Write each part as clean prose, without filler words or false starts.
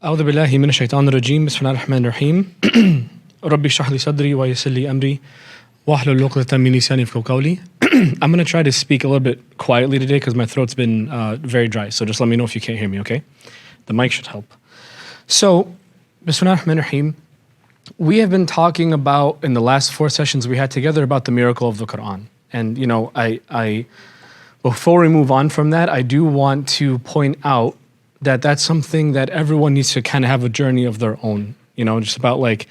أعوذ بالله من الشيطان الرجيم بسم الله الرحمن الرحيم ربي اشرح لي صدري ويسر لي أمري واحلل عقدة من لساني يفقهوا قولي. I'm going to try to speak a little bit quietly today because my throat's been very dry, so just let me know if you can't hear me, okay? The mic should help. So, Bismillah ar-Rahman ar-Rahim, we have been talking about, in the last 4 sessions we had together, about the miracle of the Quran. And, you know, I before we move on from that, I do want to point out that that's something that everyone needs to kind of have a journey of their own, you know, just about like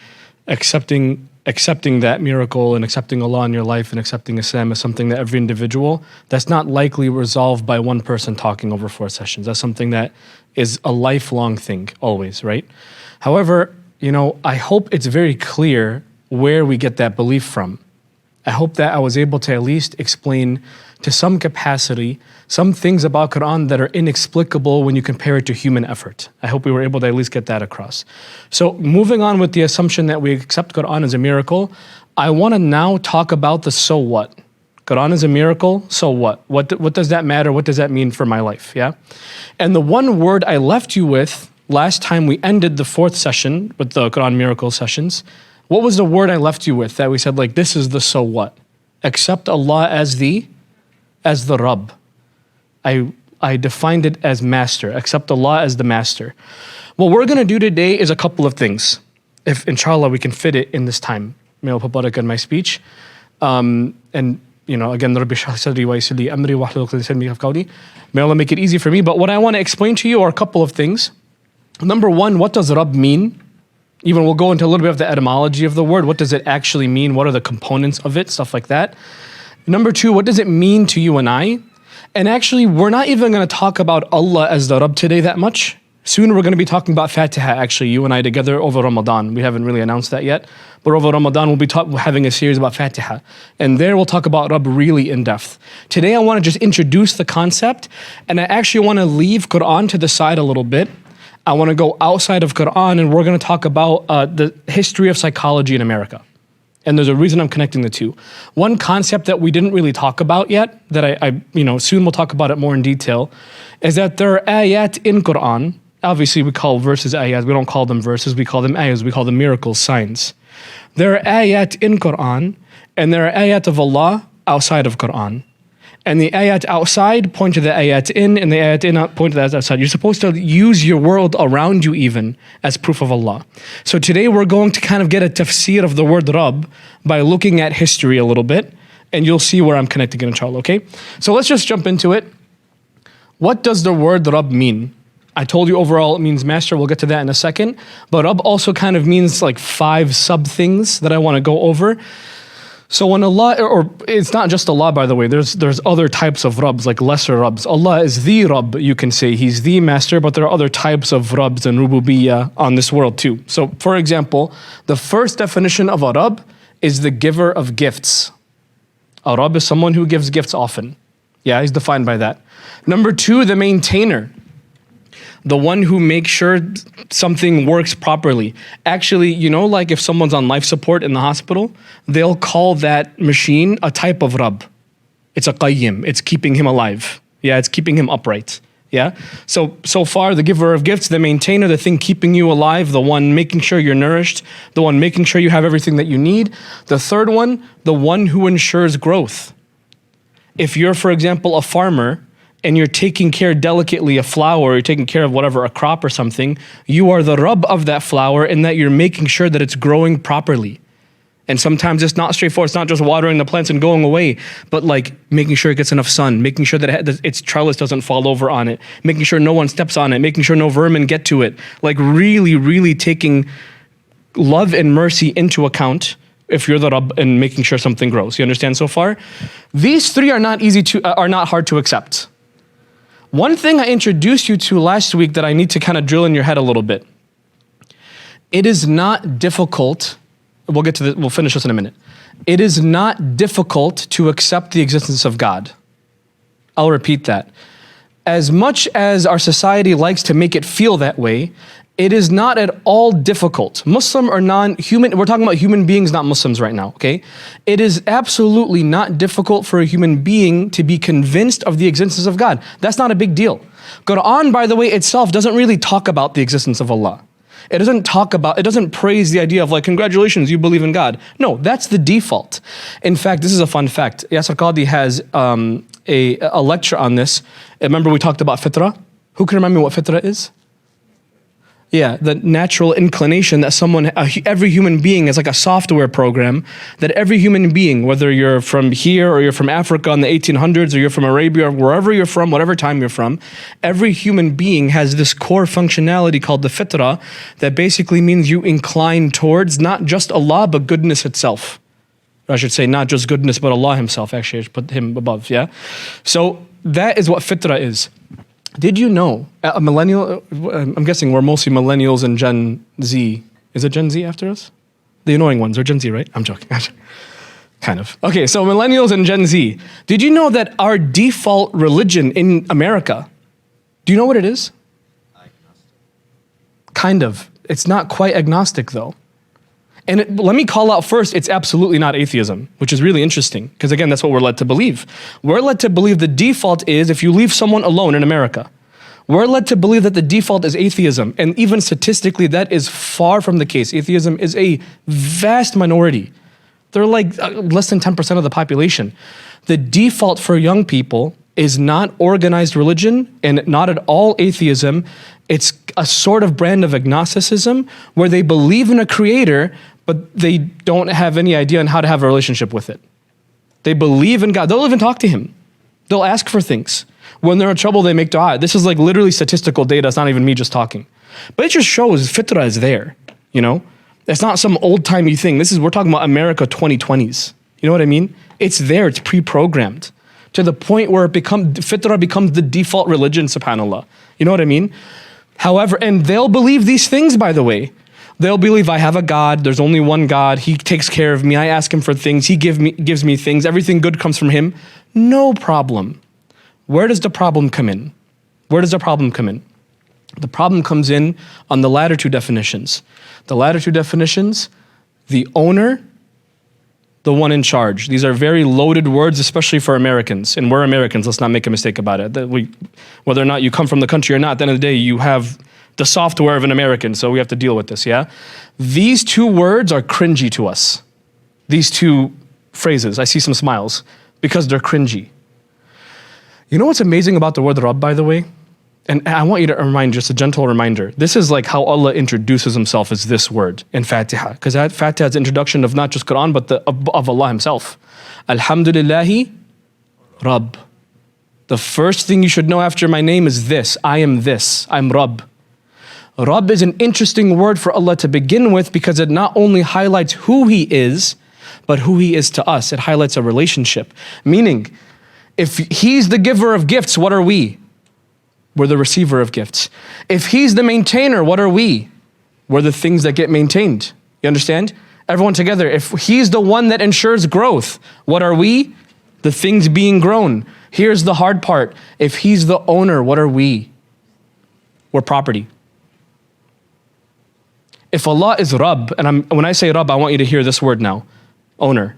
accepting that miracle and accepting Allah in your life and accepting Islam as something that every individual, that's not likely resolved by one person talking over 4 sessions. That's something that is a lifelong thing, always, right? However, you know, I hope it's very clear where we get that belief from. I hope that I was able to at least explain to some capacity some things about Quran that are inexplicable when you compare it to human effort. I hope we were able to at least get that across. So moving on with the assumption that we accept Quran as a miracle, I want to now talk about the so what. Quran is a miracle, so what? What does that matter? What does that mean for my life? Yeah. And the one word I left you with last time we ended the 4th session with the Quran miracle sessions, what was the word I left you with that we said, like, this is the so what? Accept Allah as the Rabb. I defined it as master. Accept Allah as the master. What we're going to do today is a couple of things. If inshallah we can fit it in this time. May Allah put barakah in my speech. And you know, again, Rabbi اشرح لي صدري ويسر لي أمري واحلل عقدة من لساني يفقهوا قولي. May Allah make it easy for me. But what I want to explain to you are a couple of things. Number one, what does Rabb mean? Even we'll go into a little bit of the etymology of the word. What does it actually mean? What are the components of it? Stuff like that. Number two, what does it mean to you and I? And actually, we're not even going to talk about Allah as the Rabb today that much. Soon we're going to be talking about Fatiha, actually, you and I together over Ramadan. We haven't really announced that yet. But over Ramadan, we'll be having a series about Fatiha. And there we'll talk about Rabb really in depth. Today I want to just introduce the concept. And I actually want to leave Quran to the side a little bit. I want to go outside of Quran and we're going to talk about the history of psychology in America. And there's a reason I'm connecting the two. One concept that we didn't really talk about yet, that I soon we'll talk about it more in detail, is that there are ayat in Quran. Obviously we call verses ayat, we don't call them verses, we call them ayahs, we call them miracles, signs. There are ayat in Quran, and there are ayat of Allah outside of Quran. And the ayat outside point to the ayat in, and the ayat in point to the ayat outside. You're supposed to use your world around you even as proof of Allah. So today we're going to kind of get a tafsir of the word Rabb by looking at history a little bit, and you'll see where I'm connecting it, inshallah, okay? So let's just jump into it. What does the word Rabb mean? I told you overall it means master, we'll get to that in a second. But Rabb also kind of means like 5 sub-things that I want to go over. So when Allah, or it's not just Allah by the way, there's other types of Rabbs, like lesser Rabbs. Allah is the Rabb, you can say, He's the master, but there are other types of Rabbs and Rububiyyah on this world too. So for example, the first definition of a Rabb is the giver of gifts. A Rabb is someone who gives gifts often. Yeah, he's defined by that. Number 2, the maintainer. The one who makes sure something works properly. Actually, you know, like if someone's on life support in the hospital, they'll call that machine a type of Rabb. It's a qayyim, it's keeping him alive. Yeah, it's keeping him upright. Yeah, so far the giver of gifts, the maintainer, the thing keeping you alive, the one making sure you're nourished, the one making sure you have everything that you need. The third one, the one who ensures growth. If you're, for example, a farmer, and you're taking care delicately of flower, you're taking care of whatever, a crop or something, you are the Rabb of that flower in that you're making sure that it's growing properly. And sometimes it's not straightforward, it's not just watering the plants and going away, but like making sure it gets enough sun, making sure that its trellis doesn't fall over on it, making sure no one steps on it, making sure no vermin get to it. Like really, really taking love and mercy into account if you're the Rabb and making sure something grows. You understand so far? These 3 are not hard to accept. One thing I introduced you to last week that I need to kind of drill in your head a little bit. It is not difficult, we'll finish this in a minute. It is not difficult to accept the existence of God. I'll repeat that. As much as our society likes to make it feel that way, It is not at all difficult. Muslim or non-human, we're talking about human beings, not Muslims right now, okay? It is absolutely not difficult for a human being to be convinced of the existence of God. That's not a big deal. Quran, by the way, itself doesn't really talk about the existence of Allah. It doesn't praise the idea of like, congratulations, you believe in God. No, that's the default. In fact, this is a fun fact. Yasir Qadhi has a lecture on this. Remember we talked about fitrah? Who can remember what fitrah is? Yeah, the natural inclination that every human being is like a software program that every human being, whether you're from here or you're from Africa in the 1800s or you're from Arabia or wherever you're from, whatever time you're from, every human being has this core functionality called the fitrah that basically means you incline towards not just Allah but goodness itself. I should say not just goodness but Allah himself, actually I should put him above, yeah? So that is what fitrah is. Did you know, a millennial, I'm guessing we're mostly millennials and Gen Z. Is it Gen Z after us? The annoying ones are Gen Z, right? I'm joking. Kind of. Okay, so millennials and Gen Z. Did you know that our default religion in America, do you know what it is? Agnostic. Kind of. It's not quite agnostic though. And let me call out first, it's absolutely not atheism, which is really interesting, because again, that's what we're led to believe. We're led to believe the default is if you leave someone alone in America. We're led to believe that the default is atheism, and even statistically, that is far from the case. Atheism is a vast minority. They're like less than 10% of the population. The default for young people is not organized religion and not at all atheism. It's a sort of brand of agnosticism where they believe in a creator, but they don't have any idea on how to have a relationship with it. They believe in God. They'll even talk to him. They'll ask for things. When they're in trouble, they make dua. This is like literally statistical data. It's not even me just talking. But it just shows fitrah is there, you know? It's not some old-timey thing. We're talking about America 2020s. You know what I mean? It's there, it's pre-programmed to the point where fitrah becomes the default religion, subhanAllah. You know what I mean? However, and they'll believe these things, by the way. They'll believe I have a God, there's only one God, he takes care of me, I ask him for things, he gives me things, everything good comes from him. No problem. Where does the problem come in? Where does the problem come in? The problem comes in on the latter two definitions. The latter two definitions, the owner, the one in charge. These are very loaded words, especially for Americans. And we're Americans, let's not make a mistake about it. Whether or not you come from the country or not, at the end of the day, you have the software of an American, so we have to deal with this, yeah? These two words are cringy to us. These two phrases, I see some smiles, because they're cringy. You know what's amazing about the word Rabb, by the way? And I want you to remind, just a gentle reminder, this is like how Allah introduces himself as this word in Fatiha, because Fatiha is the introduction of not just Quran, but of Allah himself. Alhamdulillahi Rabb. The first thing you should know after my name is this, I'm Rabb. Rabb is an interesting word for Allah to begin with because it not only highlights who he is, but who he is to us. It highlights a relationship. Meaning, if he's the giver of gifts, what are we? We're the receiver of gifts. If he's the maintainer, what are we? We're the things that get maintained. You understand? Everyone together. If he's the one that ensures growth, what are we? The things being grown. Here's the hard part. If he's the owner, what are we? We're property. If Allah is Rabb, and when I say Rabb, I want you to hear this word now. Owner.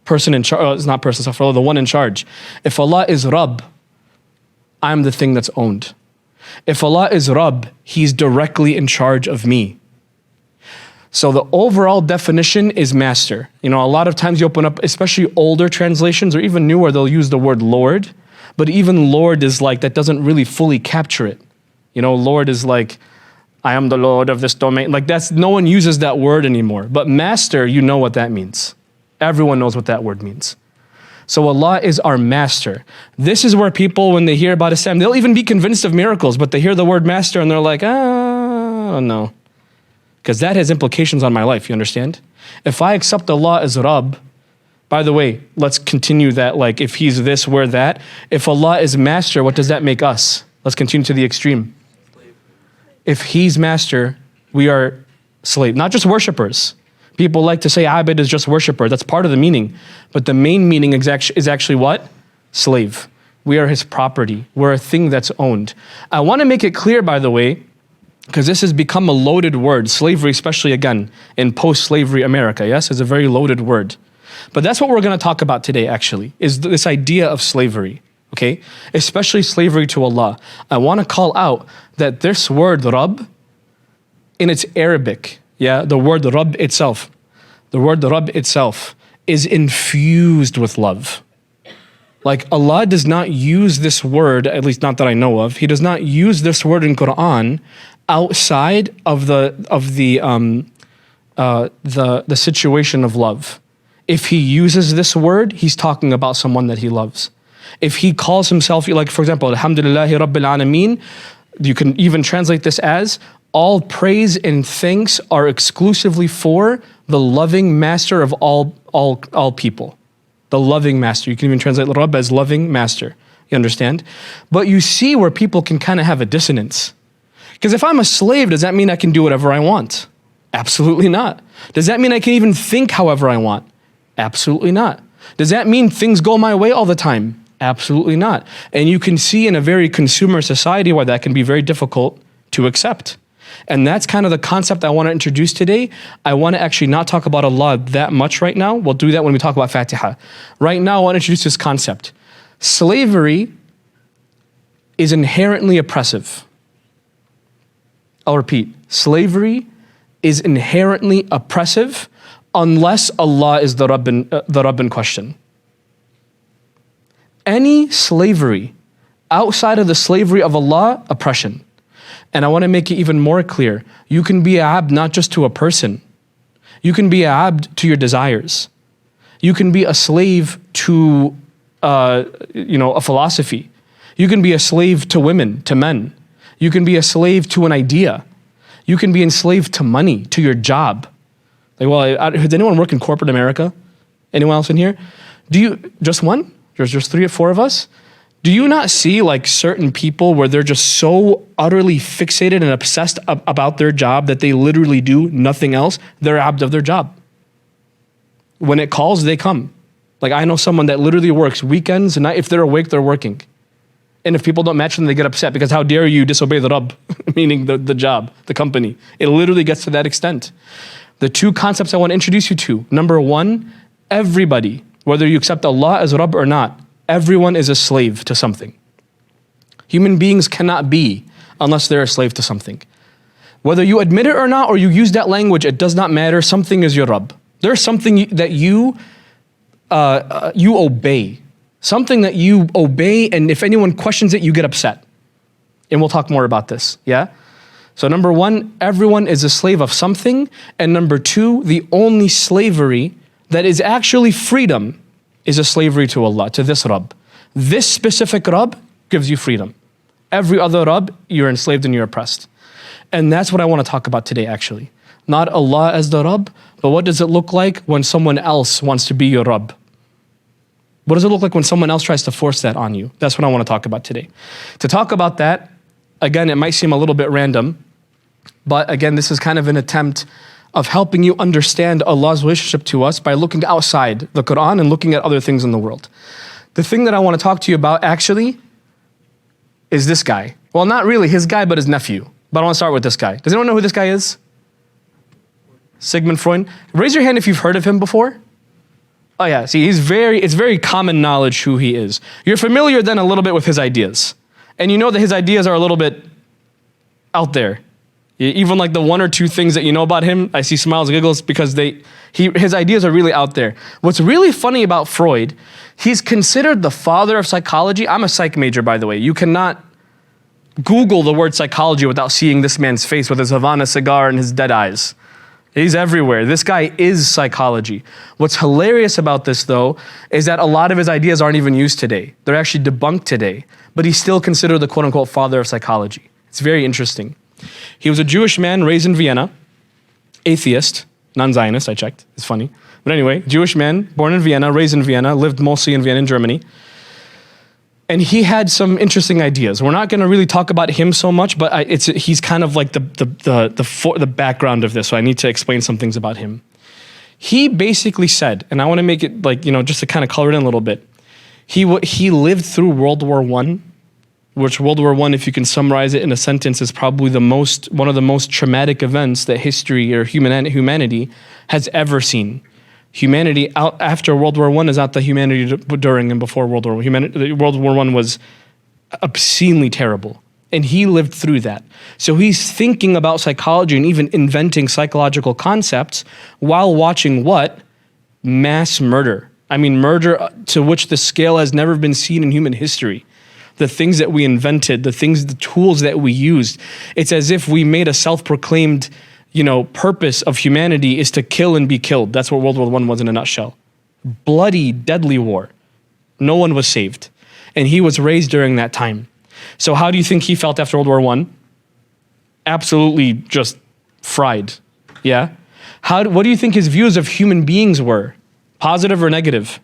Person in charge. It's not person, the one in charge. If Allah is Rabb, I'm the thing that's owned. If Allah is Rabb, he's directly in charge of me. So the overall definition is master. You know, a lot of times you open up, especially older translations or even newer, they'll use the word Lord. But even Lord is like, that doesn't really fully capture it. You know, Lord is like, I am the Lord of this domain. Like no one uses that word anymore. But master, you know what that means. Everyone knows what that word means. So Allah is our master. This is where people, when they hear about Islam, they'll even be convinced of miracles, but they hear the word master and they're like, I don't know. Because that has implications on my life, you understand? If I accept Allah as Rabb, by the way, let's continue that, like if he's this, we're that. If Allah is master, what does that make us? Let's continue to the extreme. If he's master, we are slave, not just worshipers. People like to say abid is just worshiper. That's part of the meaning. But the main meaning is actually what? Slave. We are his property. We're a thing that's owned. I want to make it clear, by the way, because this has become a loaded word. Slavery, especially again, in post-slavery America, yes, is a very loaded word. But that's what we're going to talk about today, actually, is this idea of slavery, okay? Especially slavery to Allah. I want to call out that this word, Rabb, in its Arabic, the word Rabb itself, is infused with love. Like Allah does not use this word, at least not that I know of. He does not use this word in Quran outside of the situation of love. If he uses this word, he's talking about someone that he loves. If he calls himself, like for example, Alhamdulillahi Rabbil Alameen, you can even translate this as, all praise and thanks are exclusively for the loving master of all people. The loving master. You can even translate Rabb as loving master. You understand? But you see where people can kind of have a dissonance. Because if I'm a slave, does that mean I can do whatever I want? Absolutely not. Does that mean I can even think however I want? Absolutely not. Does that mean things go my way all the time? Absolutely not. And you can see in a very consumer society why that can be very difficult to accept. And that's kind of the concept I want to introduce today. I want to actually not talk about Allah that much right now. We'll do that when we talk about Fatiha. Right now, I want to introduce this concept. Slavery is inherently oppressive. I'll repeat. Slavery is inherently oppressive unless Allah is the Rabb in question. Any slavery outside of the slavery of Allah, oppression. And I want to make it even more clear. You can be a abd not just to a person. You can be a abd to your desires. You can be a slave to a philosophy. You can be a slave to women, to men. You can be a slave to an idea. You can be enslaved to money, to your job. Like, well, does anyone work in corporate America? Anyone else in here? Just one? There's just 3 or 4 of us? Do you not see like certain people where they're just so utterly fixated and obsessed about their job that they literally do nothing else? They're abd of their job. When it calls, they come. Like I know someone that literally works weekends and if they're awake, they're working. And if people don't match them, they get upset because how dare you disobey the Rabb, meaning the job, the company. It literally gets to that extent. The 2 concepts I want to introduce you to. Number 1, everybody, whether you accept Allah as Rabb or not, everyone is a slave to something. Human beings cannot be unless they're a slave to something. Whether you admit it or not, or you use that language, it does not matter. Something is your Rabb. There's something that you obey. Something that you obey, and if anyone questions it, you get upset. And we'll talk more about this, yeah? So number 1, everyone is a slave of something. And number 2, the only slavery that is actually freedom is a slavery to Allah, to this Rabb. This specific Rabb gives you freedom. Every other Rabb, you're enslaved and you're oppressed. And that's what I want to talk about today, actually. Not Allah as the Rabb, but what does it look like when someone else wants to be your Rabb? What does it look like when someone else tries to force that on you? That's what I want to talk about today. To talk about that, again, it might seem a little bit random, but again, this is kind of an attempt of helping you understand Allah's relationship to us by looking outside the Quran and looking at other things in the world. The thing that I want to talk to you about actually is this guy. Well, not really his guy, but his nephew. But I want to start with this guy. Does anyone know who this guy is? Sigmund Freud. Raise your hand if you've heard of him before. Oh yeah, see, it's very common knowledge who he is. You're familiar then a little bit with his ideas. And you know that his ideas are a little bit out there. Even like the 1 or 2 things that you know about him, I see smiles and giggles because his ideas are really out there. What's really funny about Freud, he's considered the father of psychology. I'm a psych major, by the way. You cannot Google the word psychology without seeing this man's face with his Havana cigar and his dead eyes. He's everywhere. This guy is psychology. What's hilarious about this, though, is that a lot of his ideas aren't even used today. They're actually debunked today. But he's still considered the quote-unquote father of psychology. It's very interesting. He was a Jewish man raised in Vienna, atheist, non-Zionist, I checked. It's funny. But anyway, Jewish man, born in Vienna, raised in Vienna, lived mostly in Vienna, in Germany. And he had some interesting ideas. We're not going to really talk about him so much, but he's kind of like the background of this, so I need to explain some things about him. He basically said, and I want to make it like, just to kind of color it in a little bit. He lived through World War I, which World War I, if you can summarize it in a sentence, is probably one of the most traumatic events that history or humanity has ever seen. Humanity after World War I is not the humanity during and before World War I. World War I was obscenely terrible, and he lived through that. So he's thinking about psychology and even inventing psychological concepts while watching what? Mass murder. I mean, murder to which the scale has never been seen in human history. The things that we invented, the tools that we used. It's as if we made a self-proclaimed, purpose of humanity is to kill and be killed. That's what World War I was in a nutshell. Bloody, deadly war. No one was saved. And he was raised during that time. So how do you think he felt after World War I? Absolutely just fried. Yeah? What do you think his views of human beings were? Positive or negative?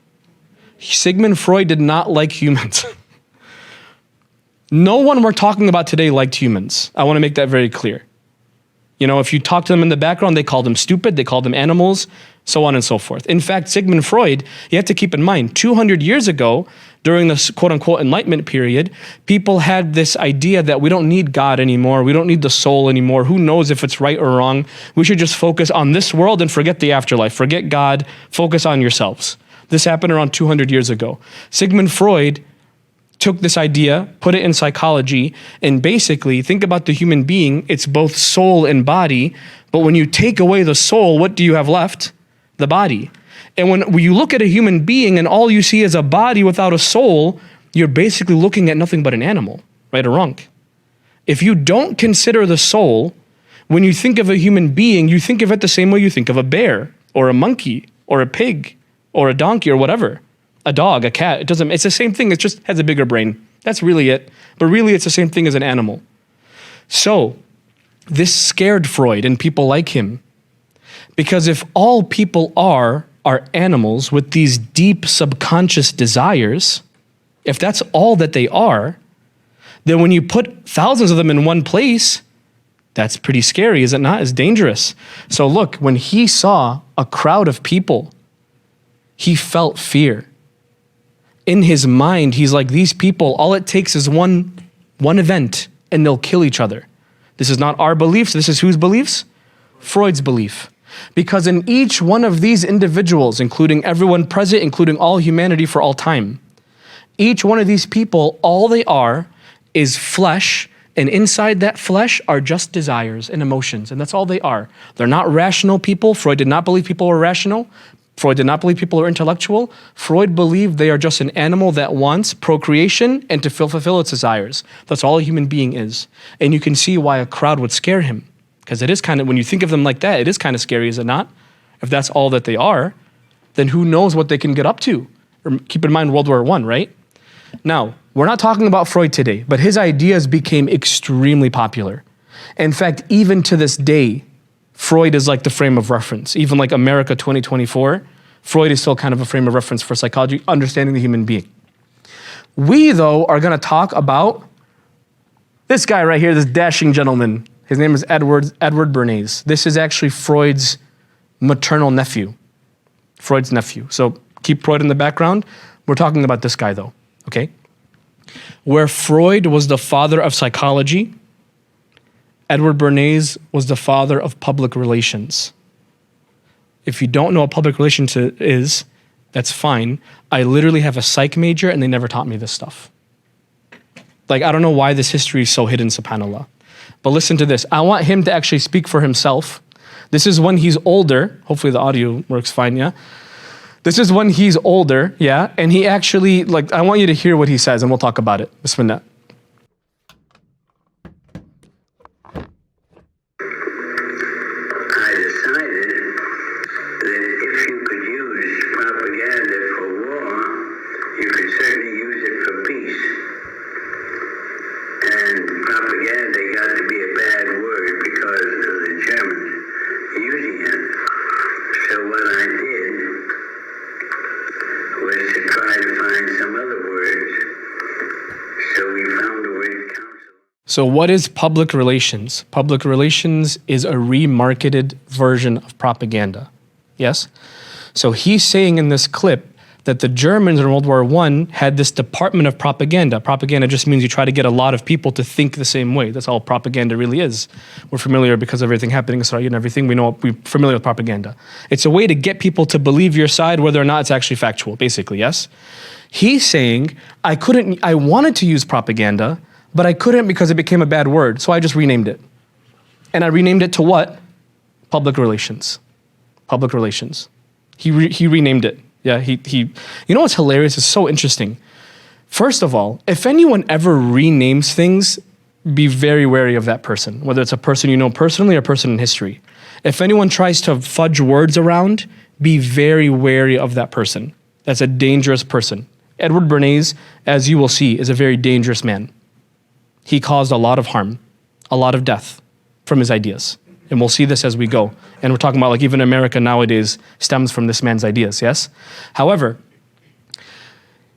Sigmund Freud did not like humans. No one we're talking about today liked humans. I want to make that very clear. If you talk to them in the background, they called them stupid, they called them animals, so on and so forth. In fact, Sigmund Freud, you have to keep in mind, 200 years ago, during the quote-unquote Enlightenment period, people had this idea that we don't need God anymore, we don't need the soul anymore, who knows if it's right or wrong, we should just focus on this world and forget the afterlife, forget God, focus on yourselves. This happened around 200 years ago. Sigmund Freud took this idea, put it in psychology, and basically, think about the human being, it's both soul and body, but when you take away the soul, what do you have left? The body. And when you look at a human being and all you see is a body without a soul, you're basically looking at nothing but an animal, right or wrong. If you don't consider the soul, when you think of a human being, you think of it the same way you think of a bear, or a monkey, or a pig, or a donkey, or whatever. A dog, a cat, it's the same thing, it just has a bigger brain. That's really it. But really it's the same thing as an animal. So this scared Freud and people like him, because if all people are animals with these deep subconscious desires, if that's all that they are, then when you put thousands of them in one place, that's pretty scary, is it not? It's dangerous. So look, when he saw a crowd of people, he felt fear. In his mind, he's like, these people, all it takes is one event and they'll kill each other. This is not our beliefs. This is whose beliefs? Freud's belief. Because in each one of these individuals, including everyone present, including all humanity for all time, each one of these people, all they are is flesh, and inside that flesh are just desires and emotions, and that's all they are. They're not rational people. Freud did not believe people were rational. Freud did not believe people are intellectual. Freud believed they are just an animal that wants procreation and to fulfill its desires. That's all a human being is. And you can see why a crowd would scare him. Because it is kind of, when you think of them like that, it is kind of scary, is it not? If that's all that they are, then who knows what they can get up to? Or keep in mind World War I, right? Now, we're not talking about Freud today, but his ideas became extremely popular. In fact, even to this day, Freud is like the frame of reference. Even like America 2024, Freud is still kind of a frame of reference for psychology, understanding the human being. We, though, are going to talk about this guy right here, this dashing gentleman. His name is Edward Bernays. This is actually Freud's maternal nephew, Freud's nephew. So keep Freud in the background. We're talking about this guy, though, okay? Where Freud was the father of psychology, Edward Bernays was the father of public relations. If you don't know what public relations is, that's fine. I literally have a psych major and they never taught me this stuff. Like, I don't know why this history is so hidden, subhanAllah. But listen to this. I want him to actually speak for himself. This is when he's older. Hopefully the audio works fine, yeah? This is when he's older, yeah? And he actually, I want you to hear what he says and we'll talk about it. Bismillah. So what is public relations? Public relations is a remarketed version of propaganda. Yes? So he's saying in this clip that the Germans in World War I had this department of propaganda. Propaganda just means you try to get a lot of people to think the same way. That's all propaganda really is. We're familiar because of everything happening in Israel and everything. We're familiar with propaganda. It's a way to get people to believe your side whether or not it's actually factual, basically, yes? He's saying, I wanted to use propaganda, but I couldn't because it became a bad word, so I just renamed it. And I renamed it to what? Public relations. Public relations. He renamed it. Yeah, you know what's hilarious? It's so interesting. First of all, if anyone ever renames things, be very wary of that person, whether it's a person you know personally or a person in history. If anyone tries to fudge words around, be very wary of that person. That's a dangerous person. Edward Bernays, as you will see, is a very dangerous man. He caused a lot of harm, a lot of death from his ideas. And we'll see this as we go. And we're talking about like even America nowadays stems from this man's ideas, yes? However,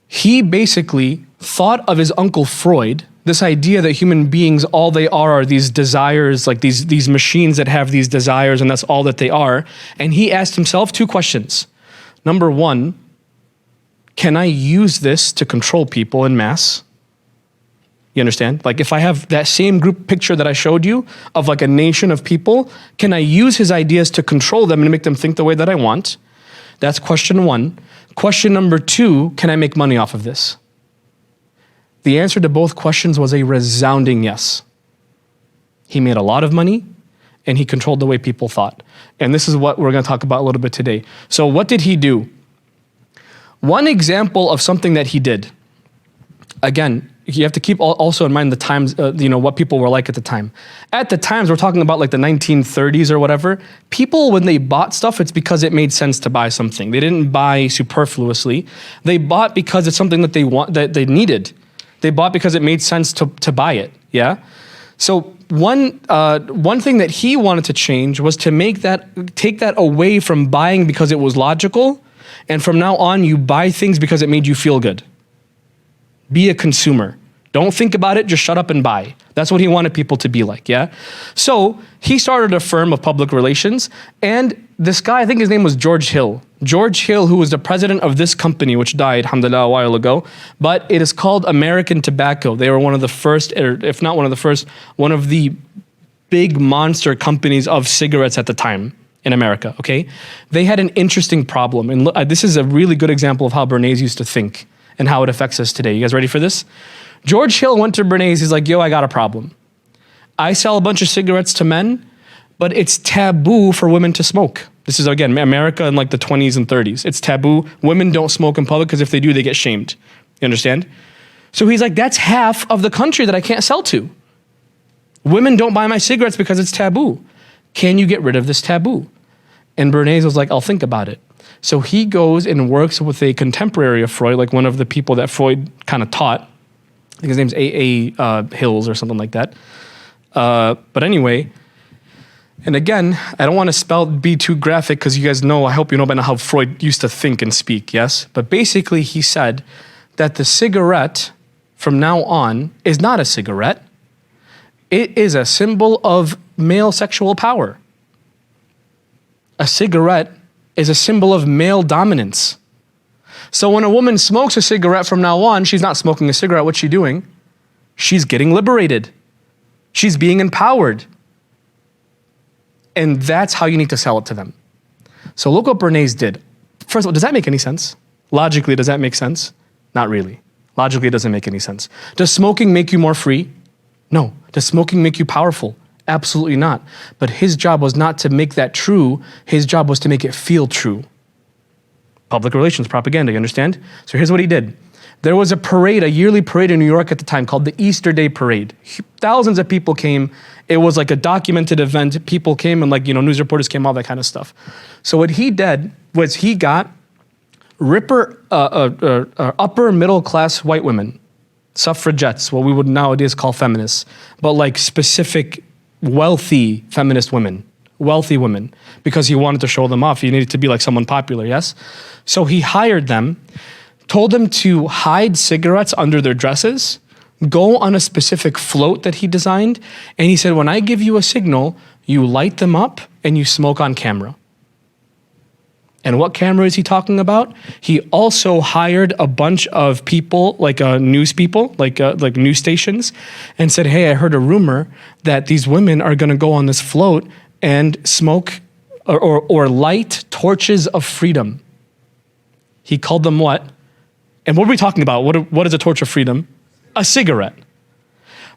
he basically thought of his uncle Freud, this idea that human beings, all they are these desires, like these machines that have these desires and that's all that they are. And he asked himself two questions. Number one, can I use this to control people en masse? You understand? Like if I have that same group picture that I showed you of like a nation of people, can I use his ideas to control them and make them think the way that I want? That's question one. Question number two, can I make money off of this? The answer to both questions was a resounding yes. He made a lot of money and he controlled the way people thought. And this is what we're going to talk about a little bit today. So what did he do? One example of something that he did, again, you have to keep also in mind the times, what people were like at the time. At the times, we're talking about like the 1930s or whatever, people, when they bought stuff, it's because it made sense to buy something. They didn't buy superfluously. They bought because it's something that that they needed. They bought because it made sense to buy it, yeah? So one thing that he wanted to change was to take that away from buying because it was logical, and from now on, you buy things because it made you feel good. Be a consumer. Don't think about it, just shut up and buy. That's what he wanted people to be like, yeah? So he started a firm of public relations, and this guy, I think his name was George Hill. George Hill, who was the president of this company, which died, alhamdulillah, a while ago, but it is called American Tobacco. They were one of the first, or if not one of the first, one of the big monster companies of cigarettes at the time in America, okay? They had an interesting problem, and this is a really good example of how Bernays used to think and how it affects us today. You guys ready for this? George Hill went to Bernays, he's like, yo, I got a problem. I sell a bunch of cigarettes to men, but it's taboo for women to smoke. This is, again, America in like the 20s and 30s. It's taboo. Women don't smoke in public because if they do, they get shamed. You understand? So he's like, that's half of the country that I can't sell to. Women don't buy my cigarettes because it's taboo. Can you get rid of this taboo? And Bernays was like, I'll think about it. So he goes and works with a contemporary of Freud, like one of the people that Freud kind of taught. I think his name's A.A. Hills or something like that. But anyway, and again, I don't want to be too graphic because you guys know, I hope you know by now how Freud used to think and speak, yes? But basically he said that the cigarette from now on is not a cigarette. It is a symbol of male sexual power. A cigarette is a symbol of male dominance. So when a woman smokes a cigarette from now on, she's not smoking a cigarette. What's she doing? She's getting liberated. She's being empowered. And that's how you need to sell it to them. So look what Bernays did. First of all, does that make any sense? Logically, does that make sense? Not really. Logically, it doesn't make any sense. Does smoking make you more free? No. Does smoking make you powerful? Absolutely not. But his job was not to make that true. His job was to make it feel true. Public relations, propaganda, you understand? So here's what he did. There was a parade, a yearly parade in New York at the time called the Easter Day Parade. Thousands of people came. It was like a documented event. People came and news reporters came, all that kind of stuff. So what he did was he got upper middle class white women, suffragettes, what we would nowadays call feminists, but like specific wealthy feminist women, wealthy women, because he wanted to show them off. He needed to be like someone popular, yes? So he hired them, told them to hide cigarettes under their dresses, go on a specific float that he designed, and he said, when I give you a signal, you light them up and you smoke on camera. And what camera is he talking about? He also hired a bunch of people, like news people, like news stations, and said, hey, I heard a rumor that these women are going to go on this float and smoke or light torches of freedom. He called them what? And what are we talking about? What is a torch of freedom? A cigarette.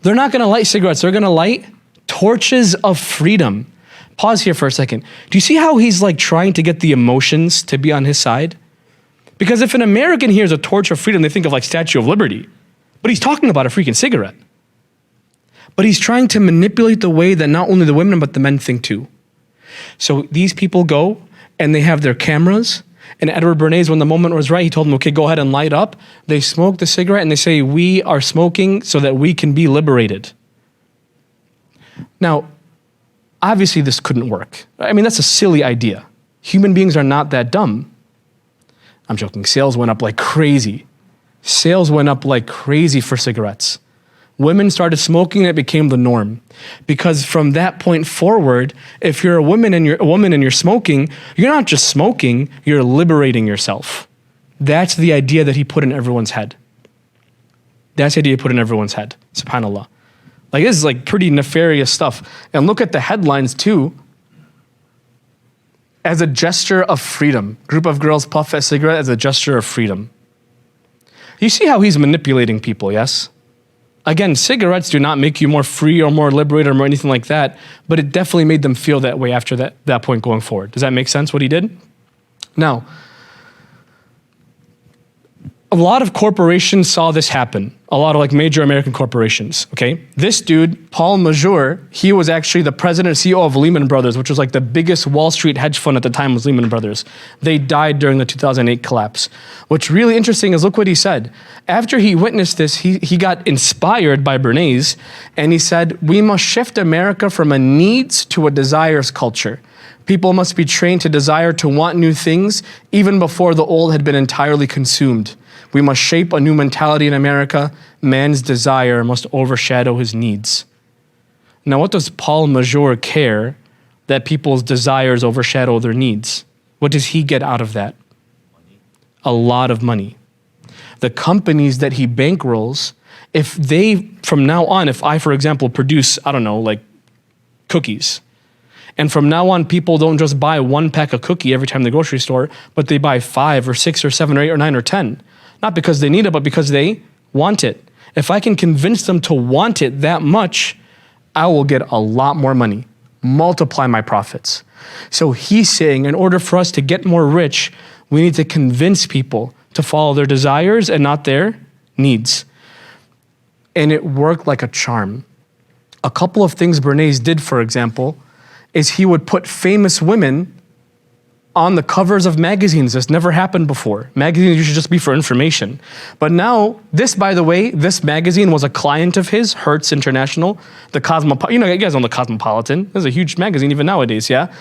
They're not going to light cigarettes. They're going to light torches of freedom. Pause here for a second. Do you see how he's like trying to get the emotions to be on his side? Because if an American hears a torch of freedom, they think of like Statue of Liberty. But he's talking about a freaking cigarette. But he's trying to manipulate the way that not only the women, but the men think too. So these people go and they have their cameras. And Edward Bernays, when the moment was right, he told them, okay, go ahead and light up. They smoke the cigarette and they say, we are smoking so that we can be liberated. Now, obviously this couldn't work. I mean, that's a silly idea. Human beings are not that dumb. I'm joking. Sales went up like crazy. Sales went up like crazy for cigarettes. Women started smoking and it became the norm. Because from that point forward, if you're a woman and you're smoking, you're not just smoking, you're liberating yourself. That's the idea that he put in everyone's head. That's the idea he put in everyone's head. SubhanAllah. Like this is like pretty nefarious stuff. And look at the headlines too. As a gesture of freedom. Group of girls puff a cigarette as a gesture of freedom. You see how he's manipulating people, yes? Again, cigarettes do not make you more free or more liberated or anything like that, but it definitely made them feel that way after that point going forward. Does that make sense what he did? Now, a lot of corporations saw this happen. A lot of like major American corporations, okay? This dude, Paul Major, he was actually the president and CEO of Lehman Brothers, which was like the biggest Wall Street hedge fund at the time was Lehman Brothers. They died during the 2008 collapse. What's really interesting is look what he said. After he witnessed this, he got inspired by Bernays and he said, we must shift America from a needs to a desires culture. People must be trained to desire to want new things even before the old had been entirely consumed. We must shape a new mentality in America. Man's desire must overshadow his needs. Now, what does Paul Major care that people's desires overshadow their needs? What does he get out of that? Money. A lot of money. The companies that he bankrolls, if they, from now on, if I, for example, produce, I don't know, like cookies, and from now on, people don't just buy one pack of cookie every time they go to the grocery store, but they buy 5 or 6 or 7 or 8 or 9 or 10. Not because they need it, but because they want it. If I can convince them to want it that much, I will get a lot more money, multiply my profits. So he's saying in order for us to get more rich, we need to convince people to follow their desires and not their needs. And it worked like a charm. A couple of things Bernays did, for example, is he would put famous women on the covers of magazines. This never happened before. Magazines used to just be for information. But now, this, by the way, this magazine was a client of his, Hertz International, the you guys know the Cosmopolitan. This is a huge magazine even nowadays, yeah?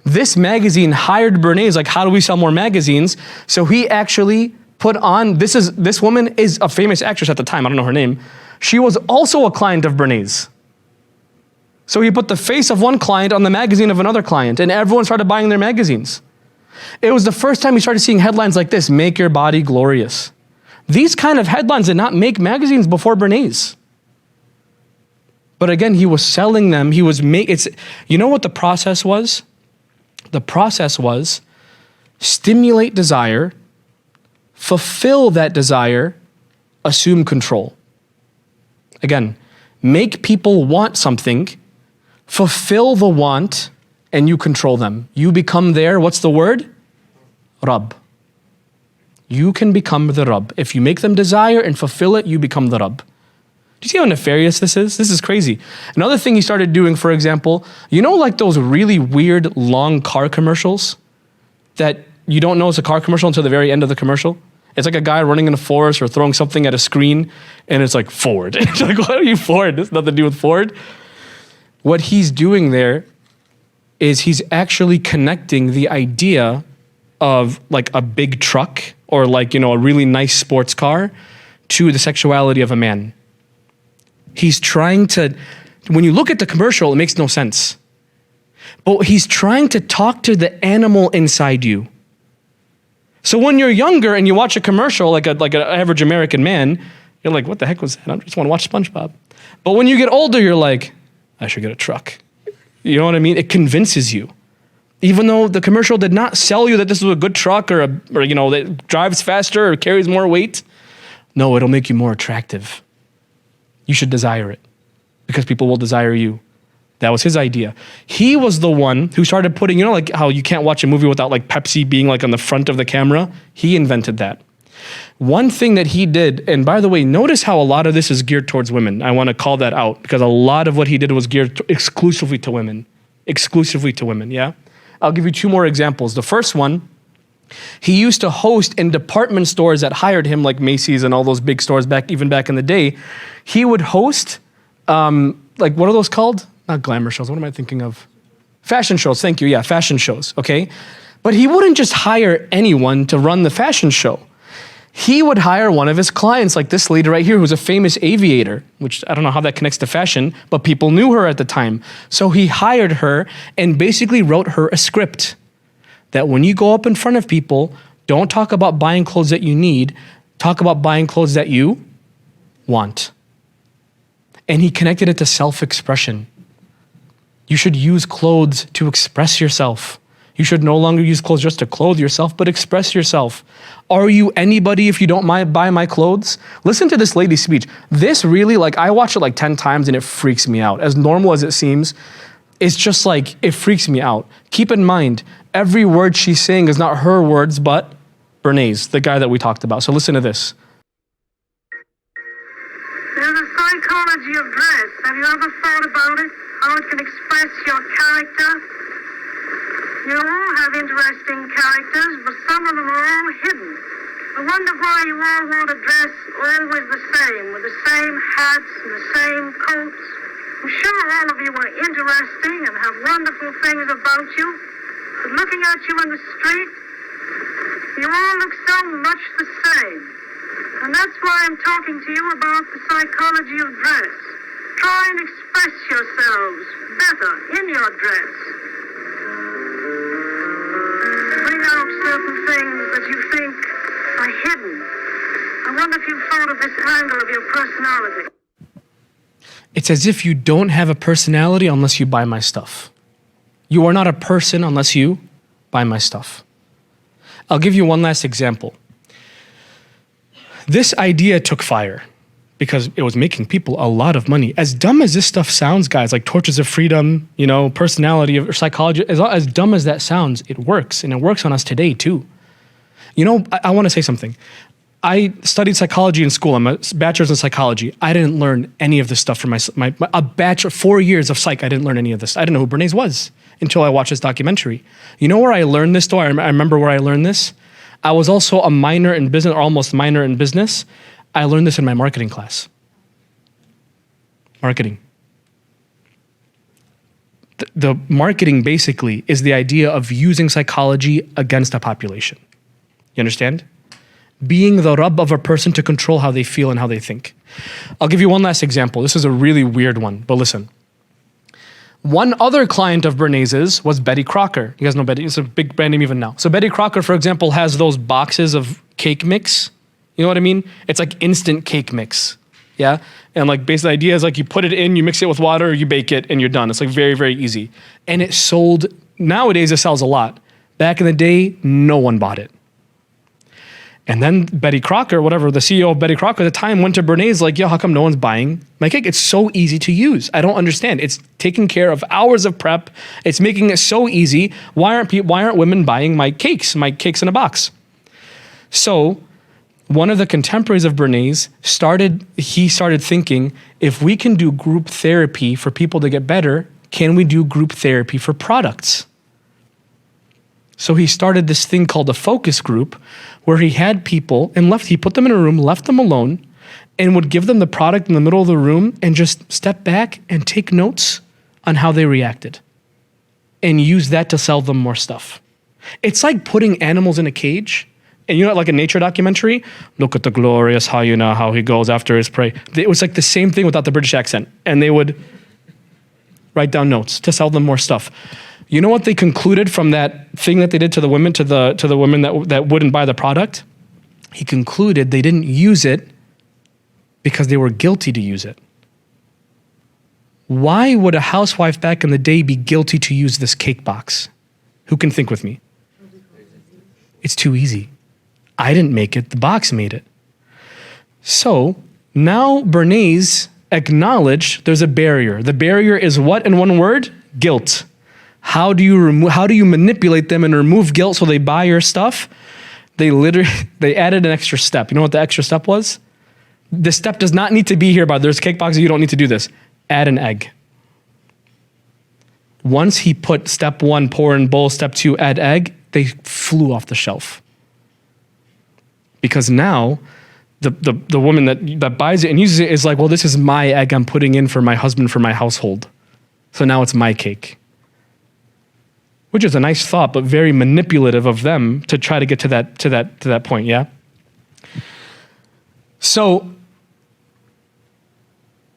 This magazine hired Bernays, like, how do we sell more magazines? So he actually put on, this woman is a famous actress at the time, I don't know her name. She was also a client of Bernays. So he put the face of one client on the magazine of another client, and everyone started buying their magazines. It was the first time we started seeing headlines like this, make your body glorious. These kind of headlines did not make magazines before Bernays. But again, he was selling them. You know what the process was? The process was stimulate desire, fulfill that desire, assume control. Again, make people want something, fulfill the want, and you control them. You become their, what's the word? Rabb. You can become the Rabb. If you make them desire and fulfill it, you become the Rabb. Do you see how nefarious this is? This is crazy. Another thing he started doing, for example, you know like those really weird long car commercials that you don't know it's a car commercial until the very end of the commercial? It's like a guy running in a forest or throwing something at a screen and it's like Ford. It's like, what are you Ford? This has nothing to do with Ford. What he's doing there is he's actually connecting the idea of like a big truck or like, a really nice sports car to the sexuality of a man. He's trying to, when you look at the commercial, it makes no sense. But he's trying to talk to the animal inside you. So when you're younger and you watch a commercial, like an average American man, you're like, what the heck was that? I just want to watch SpongeBob. But when you get older, you're like, I should get a truck. You know what I mean? It convinces you. Even though the commercial did not sell you that this was a good truck or that drives faster or carries more weight. No, it'll make you more attractive. You should desire it because people will desire you. That was his idea. He was the one who started putting, like how you can't watch a movie without like Pepsi being like on the front of the camera. He invented that. One thing that he did, and by the way, notice how a lot of this is geared towards women. I want to call that out because a lot of what he did was geared exclusively to women. Exclusively to women, yeah? I'll give you two more examples. The first one, he used to host in department stores that hired him, like Macy's and all those big stores even back in the day. He would host, what are those called? Not glamour shows, what am I thinking of? Fashion shows, thank you, yeah, fashion shows, okay? But he wouldn't just hire anyone to run the fashion show. He would hire one of his clients, like this lady right here, who's a famous aviator, which I don't know how that connects to fashion, but people knew her at the time. So he hired her and basically wrote her a script that when you go up in front of people, don't talk about buying clothes that you need, talk about buying clothes that you want. And he connected it to self-expression. You should use clothes to express yourself. You should no longer use clothes just to clothe yourself, but express yourself. Are you anybody if you don't buy my clothes? Listen to this lady's speech. This really, I watch it 10 times and it freaks me out. As normal as it seems, it's just it freaks me out. Keep in mind, every word she's saying is not her words, but Bernays, the guy that we talked about. So listen to this. There's a psychology of dress. Have you ever thought about it? How it can express your character? You all have interesting characters, but some of them are all hidden. I wonder why you all want to dress always the same, with the same hats and the same coats. I'm sure all of you are interesting and have wonderful things about you, but looking at you in the street, you all look so much the same. And that's why I'm talking to you about the psychology of dress. Try and express yourselves better in your dress. Bring out certain things that you think are hidden. I wonder if you've thought of this angle of your personality. It's as if you don't have a personality unless you buy my stuff. You are not a person unless you buy my stuff. I'll give you one last example. This idea took fire because it was making people a lot of money. As dumb as this stuff sounds, guys, like torches of freedom, personality or psychology, as dumb as that sounds, it works. And it works on us today too. I want to say something. I studied psychology in school. I'm a bachelor's in psychology. I didn't learn any of this stuff from a bachelor, 4 years of psych. I didn't learn any of this. I didn't know who Bernays was until I watched this documentary. You know where I learned this though? I remember where I learned this. I was also a minor in business, or almost minor in business. I learned this in my marketing class. Marketing. The marketing basically is the idea of using psychology against a population. You understand? Being the Rabb of a person to control how they feel and how they think. I'll give you one last example. This is a really weird one, but listen. One other client of Bernays's was Betty Crocker. You guys know Betty, it's a big brand name even now. So Betty Crocker, for example, has those boxes of cake mix. You know what I mean? It's like instant cake mix, yeah? And basically the idea is you put it in, you mix it with water, you bake it, and you're done. It's very, very easy. And it sold, nowadays it sells a lot. Back in the day, no one bought it. And then Betty Crocker, the CEO of Betty Crocker at the time went to Bernays yo, how come no one's buying my cake? It's so easy to use. I don't understand. It's taking care of hours of prep. It's making it so easy. Why aren't women buying my cakes in a box? So one of the contemporaries of Bernays started thinking, if we can do group therapy for people to get better, can we do group therapy for products? So he started this thing called a focus group where he had people he put them in a room, left them alone, and would give them the product in the middle of the room and just step back and take notes on how they reacted and use that to sell them more stuff. It's like putting animals in a cage. And like a nature documentary, look at the glorious hyena, how he goes after his prey. It was the same thing without the British accent. And they would write down notes to sell them more stuff. You know what they concluded from that thing that they did to the women, to the women that wouldn't buy the product? He concluded they didn't use it because they were guilty to use it. Why would a housewife back in the day be guilty to use this cake box? Who can think with me? It's too easy. I didn't make it, the box made it. So now Bernays acknowledged there's a barrier. The barrier is what in one word? Guilt. How do you manipulate them and remove guilt so they buy your stuff? They added an extra step. You know what the extra step was? The step does not need to be here, but there's cake boxes, you don't need to do this. Add an egg. Once he put step 1, pour in bowl, step 2, add egg, they flew off the shelf. Because now the woman that buys it and uses it is like, well, this is my egg I'm putting in for my husband, for my household. So now it's my cake. Which is a nice thought, but very manipulative of them to try to get to that point, yeah? So,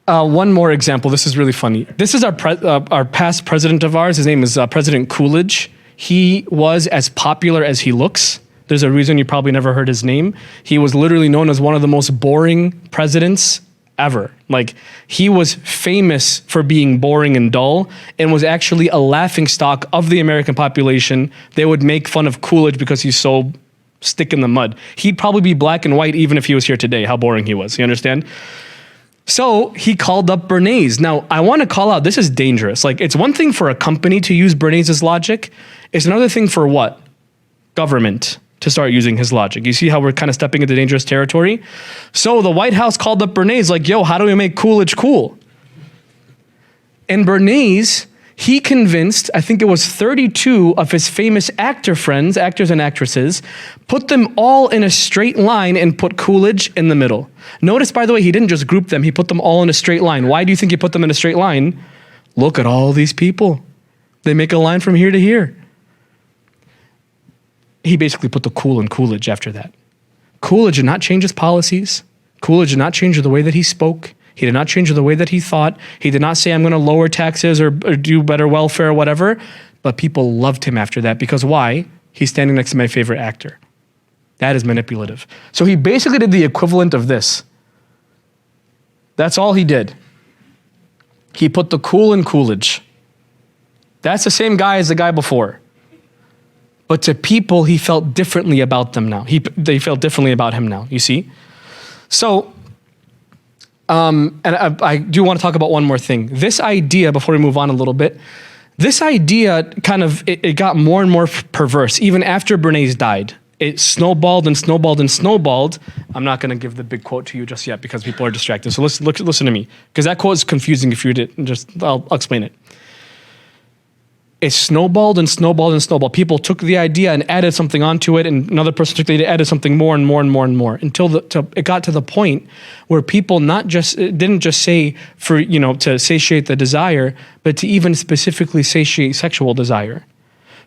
one more example. This is really funny. This is our past president of ours. His name is President Coolidge. He was as popular as he looks. There's a reason you probably never heard his name. He was literally known as one of the most boring presidents ever. Like, he was famous for being boring and dull and was actually a laughingstock of the American population. They would make fun of Coolidge because he's so stick in the mud. He'd probably be black and white even if he was here today, how boring he was. You understand? So he called up Bernays. Now, I want to call out, this is dangerous. Like, it's one thing for a company to use Bernays' logic. It's another thing for what? Government to start using his logic. You see how we're kind of stepping into dangerous territory? So the White House called up Bernays like, yo, how do we make Coolidge cool? And Bernays, he convinced, I think it was 32 of his famous actors and actresses, put them all in a straight line and put Coolidge in the middle. Notice, by the way, he didn't just group them, he put them all in a straight line. Why do you think he put them in a straight line? Look at all these people. They make a line from here to here. He basically put the cool in Coolidge after that. Coolidge did not change his policies. Coolidge did not change the way that he spoke. He did not change the way that he thought. He did not say, I'm going to lower taxes or do better welfare or whatever. But people loved him after that because why? He's standing next to my favorite actor. That is manipulative. So he basically did the equivalent of this. That's all he did. He put the cool in Coolidge. That's the same guy as the guy before. But to people, he felt differently about them now. They felt differently about him now, you see? So, and I do want to talk about one more thing. This idea, before we move on a little bit, this idea kind of, it got more and more perverse, even after Bernays died. It snowballed and snowballed and snowballed. I'm not going to give the big quote to you just yet because people are distracted. So listen to me, because that quote is confusing if you didn't. I'll explain it. It snowballed and snowballed and snowballed. People took the idea and added something onto it, and another person took the idea, added something more and more and more and more until it got to the point where people didn't just say for to satiate the desire, but to even specifically satiate sexual desire.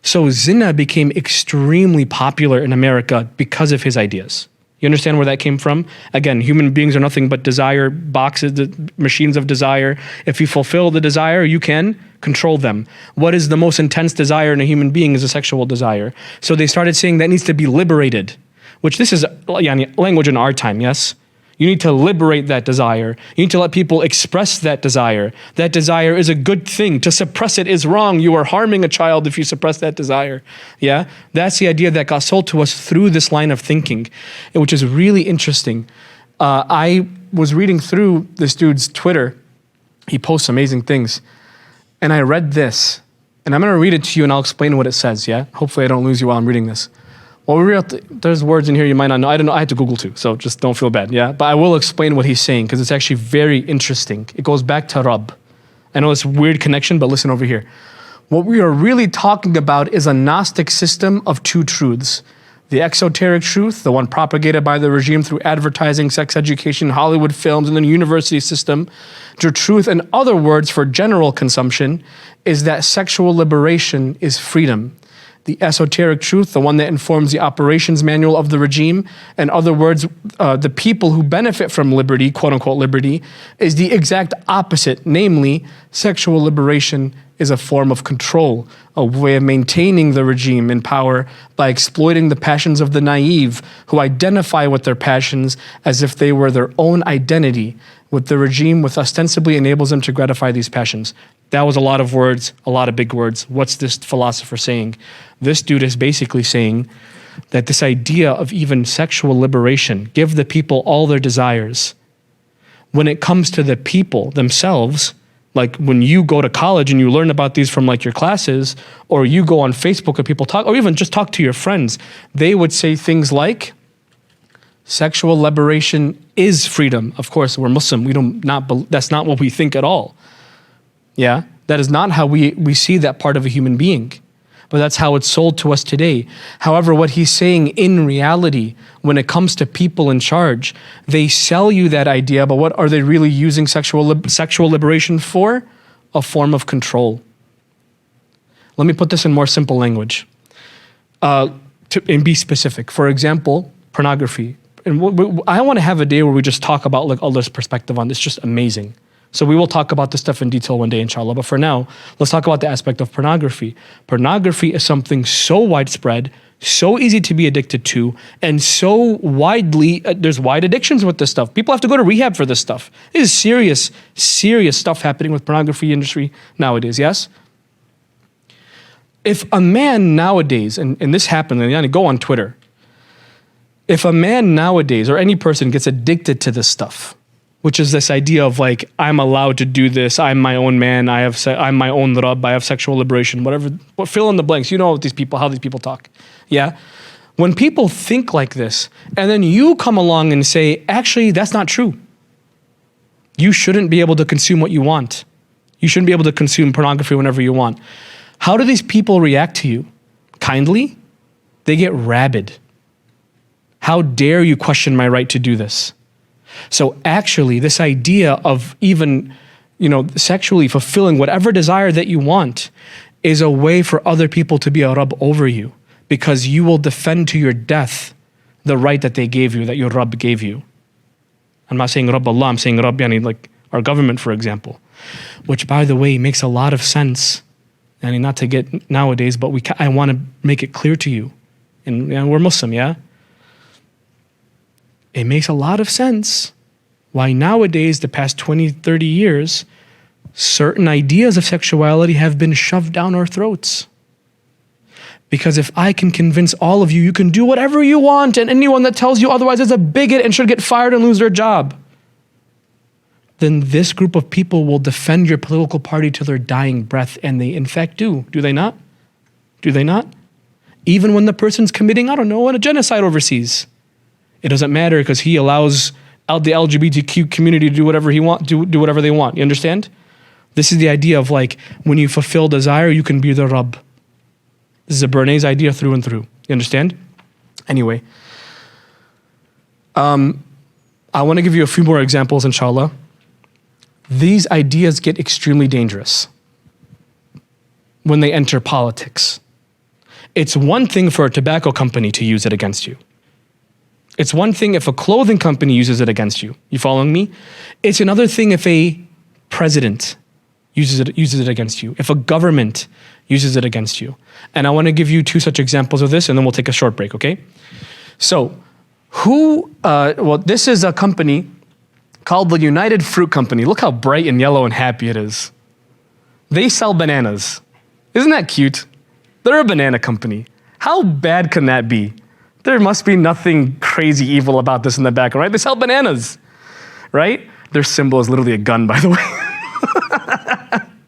So zina became extremely popular in America because of his ideas. You understand where that came from? Again, human beings are nothing but desire boxes, machines of desire. If you fulfill the desire, you can control them. What is the most intense desire in a human being is a sexual desire. So they started saying that needs to be liberated, which this is language in our time, yes? You need to liberate that desire. You need to let people express that desire. That desire is a good thing. To suppress it is wrong. You are harming a child if you suppress that desire. Yeah? That's the idea that got sold to us through this line of thinking, which is really interesting. I was reading through this dude's Twitter. He posts amazing things. And I read this. And I'm going to read it to you and I'll explain what it says, yeah? Hopefully I don't lose you while I'm reading this. Well, there's words in here you might not know. I don't know. I had to Google too, so just don't feel bad, yeah? But I will explain what he's saying because it's actually very interesting. It goes back to Rabb. I know it's a weird connection, but listen over here. What we are really talking about is a Gnostic system of two truths. The exoteric truth, the one propagated by the regime through advertising, sex education, Hollywood films, and the university system. The truth, in other words, for general consumption, is that sexual liberation is freedom. The esoteric truth, the one that informs the operations manual of the regime. In other words, the people who benefit from liberty, quote unquote liberty, is the exact opposite. Namely, sexual liberation is a form of control, a way of maintaining the regime in power by exploiting the passions of the naive who identify with their passions as if they were their own identity, with the regime which ostensibly enables them to gratify these passions. That was a lot of words, a lot of big words. What's this philosopher saying? This dude is basically saying that this idea of even sexual liberation, give the people all their desires, when it comes to the people themselves, like when you go to college and you learn about these from like your classes, or you go on Facebook and people talk, or even just talk to your friends, they would say things like, sexual liberation is freedom. Of course, we're Muslim. That's not what we think at all. Yeah, that is not how we see that part of a human being. But that's how it's sold to us today. However, what he's saying in reality, when it comes to people in charge, they sell you that idea, but what are they really using sexual liberation for? A form of control. Let me put this in more simple language and be specific. For example, pornography. And I want to have a day where we just talk about like Allah's perspective on this. It's just amazing. So we will talk about this stuff in detail one day, inshallah. But for now, let's talk about the aspect of pornography. Pornography is something so widespread, so easy to be addicted to, and so widely, there's wide addictions with this stuff. People have to go to rehab for this stuff. This is serious, serious stuff happening with pornography industry nowadays, yes? If a man nowadays, and this happened, and go on Twitter, if a man nowadays, or any person gets addicted to this stuff, which is this idea of like, I'm allowed to do this, I'm my own man, I'm my own Rabb, I have sexual liberation, whatever, fill in the blanks. You know how these people talk, yeah? When people think like this, and then you come along and say, actually, that's not true. You shouldn't be able to consume what you want. You shouldn't be able to consume pornography whenever you want. How do these people react to you? Kindly? They get rabid. How dare you question my right to do this? So actually, this idea of even, sexually fulfilling whatever desire that you want is a way for other people to be a Rabb over you, because you will defend to your death the right that they gave you, that your Rabb gave you. I'm not saying Rabb Allah, I'm saying Rabb, like our government, for example, which, by the way, makes a lot of sense. And not to get nowadays, but I want to make it clear to you. And we're Muslim, yeah? It makes a lot of sense why nowadays, the past 20, 30 years, certain ideas of sexuality have been shoved down our throats. Because if I can convince all of you, you can do whatever you want, and anyone that tells you otherwise is a bigot and should get fired and lose their job, then this group of people will defend your political party to their dying breath, and they in fact do. Do they not? Do they not? Even when the person's committing, a genocide overseas. It doesn't matter because he allows the LGBTQ community to do whatever do whatever they want. You understand? This is the idea of like, when you fulfill desire, you can be the Rabb. This is a Bernays idea through and through. You understand? Anyway, I want to give you a few more examples, inshallah. These ideas get extremely dangerous when they enter politics. It's one thing for a tobacco company to use it against you. It's one thing if a clothing company uses it against you. You following me? It's another thing if a president uses it against you. If a government uses it against you. And I want to give you two such examples of this, and then we'll take a short break, okay? So, this is a company called the United Fruit Company. Look how bright and yellow and happy it is. They sell bananas. Isn't that cute? They're a banana company. How bad can that be? There must be nothing crazy evil about this in the background, right? They sell bananas, right? Their symbol is literally a gun, by the way.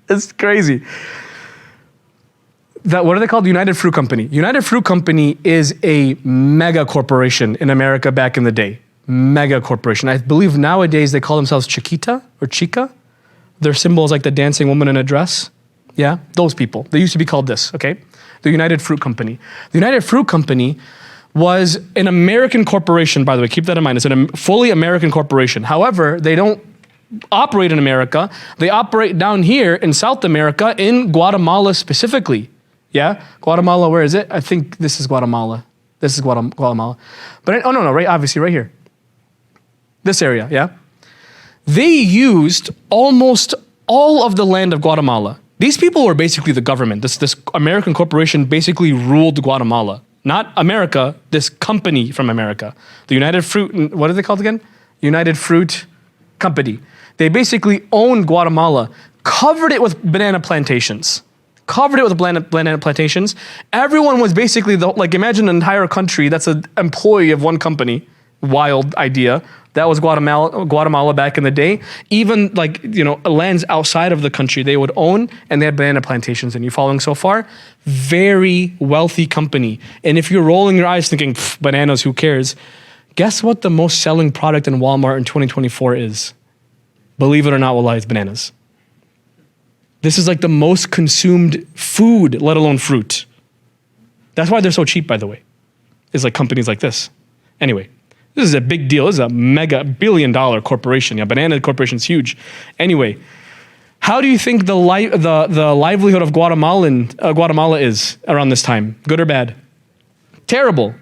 It's crazy. What are they called? United Fruit Company. United Fruit Company is a mega corporation in America back in the day. Mega corporation. I believe nowadays they call themselves Chiquita or Chica. Their symbol is like the dancing woman in a dress. Yeah, those people. They used to be called this, okay? The United Fruit Company. The United Fruit Company was an American corporation, by the way. Keep that in mind. It's a fully American corporation. However, they don't operate in America. They operate down here in South America, in Guatemala specifically. Yeah? Guatemala, where is it? I think this is Guatemala. This is Guatemala. But, right, obviously right here. This area, yeah? They used almost all of the land of Guatemala. These people were basically the government. This American corporation basically ruled Guatemala. Not America, this company from America. The United Fruit, what are they called again? United Fruit Company. They basically owned Guatemala, covered it with banana plantations. Banana plantations. Everyone was basically, like imagine an entire country that's an employee of one company. Wild idea. That was Guatemala back in the day. Even like, lands outside of the country they would own, and they had banana plantations. And you following so far? Very wealthy company. And if you're rolling your eyes thinking, bananas, who cares? Guess what the most selling product in Walmart in 2024 is? Believe it or not, wallah, it's bananas. This is like the most consumed food, let alone fruit. That's why they're so cheap, by the way. It's like companies like this. Anyway. This is a big deal. This is a mega billion-dollar corporation. Yeah, banana corporation's huge. Anyway, how do you think the livelihood of Guatemala is around this time? Good or bad? Terrible.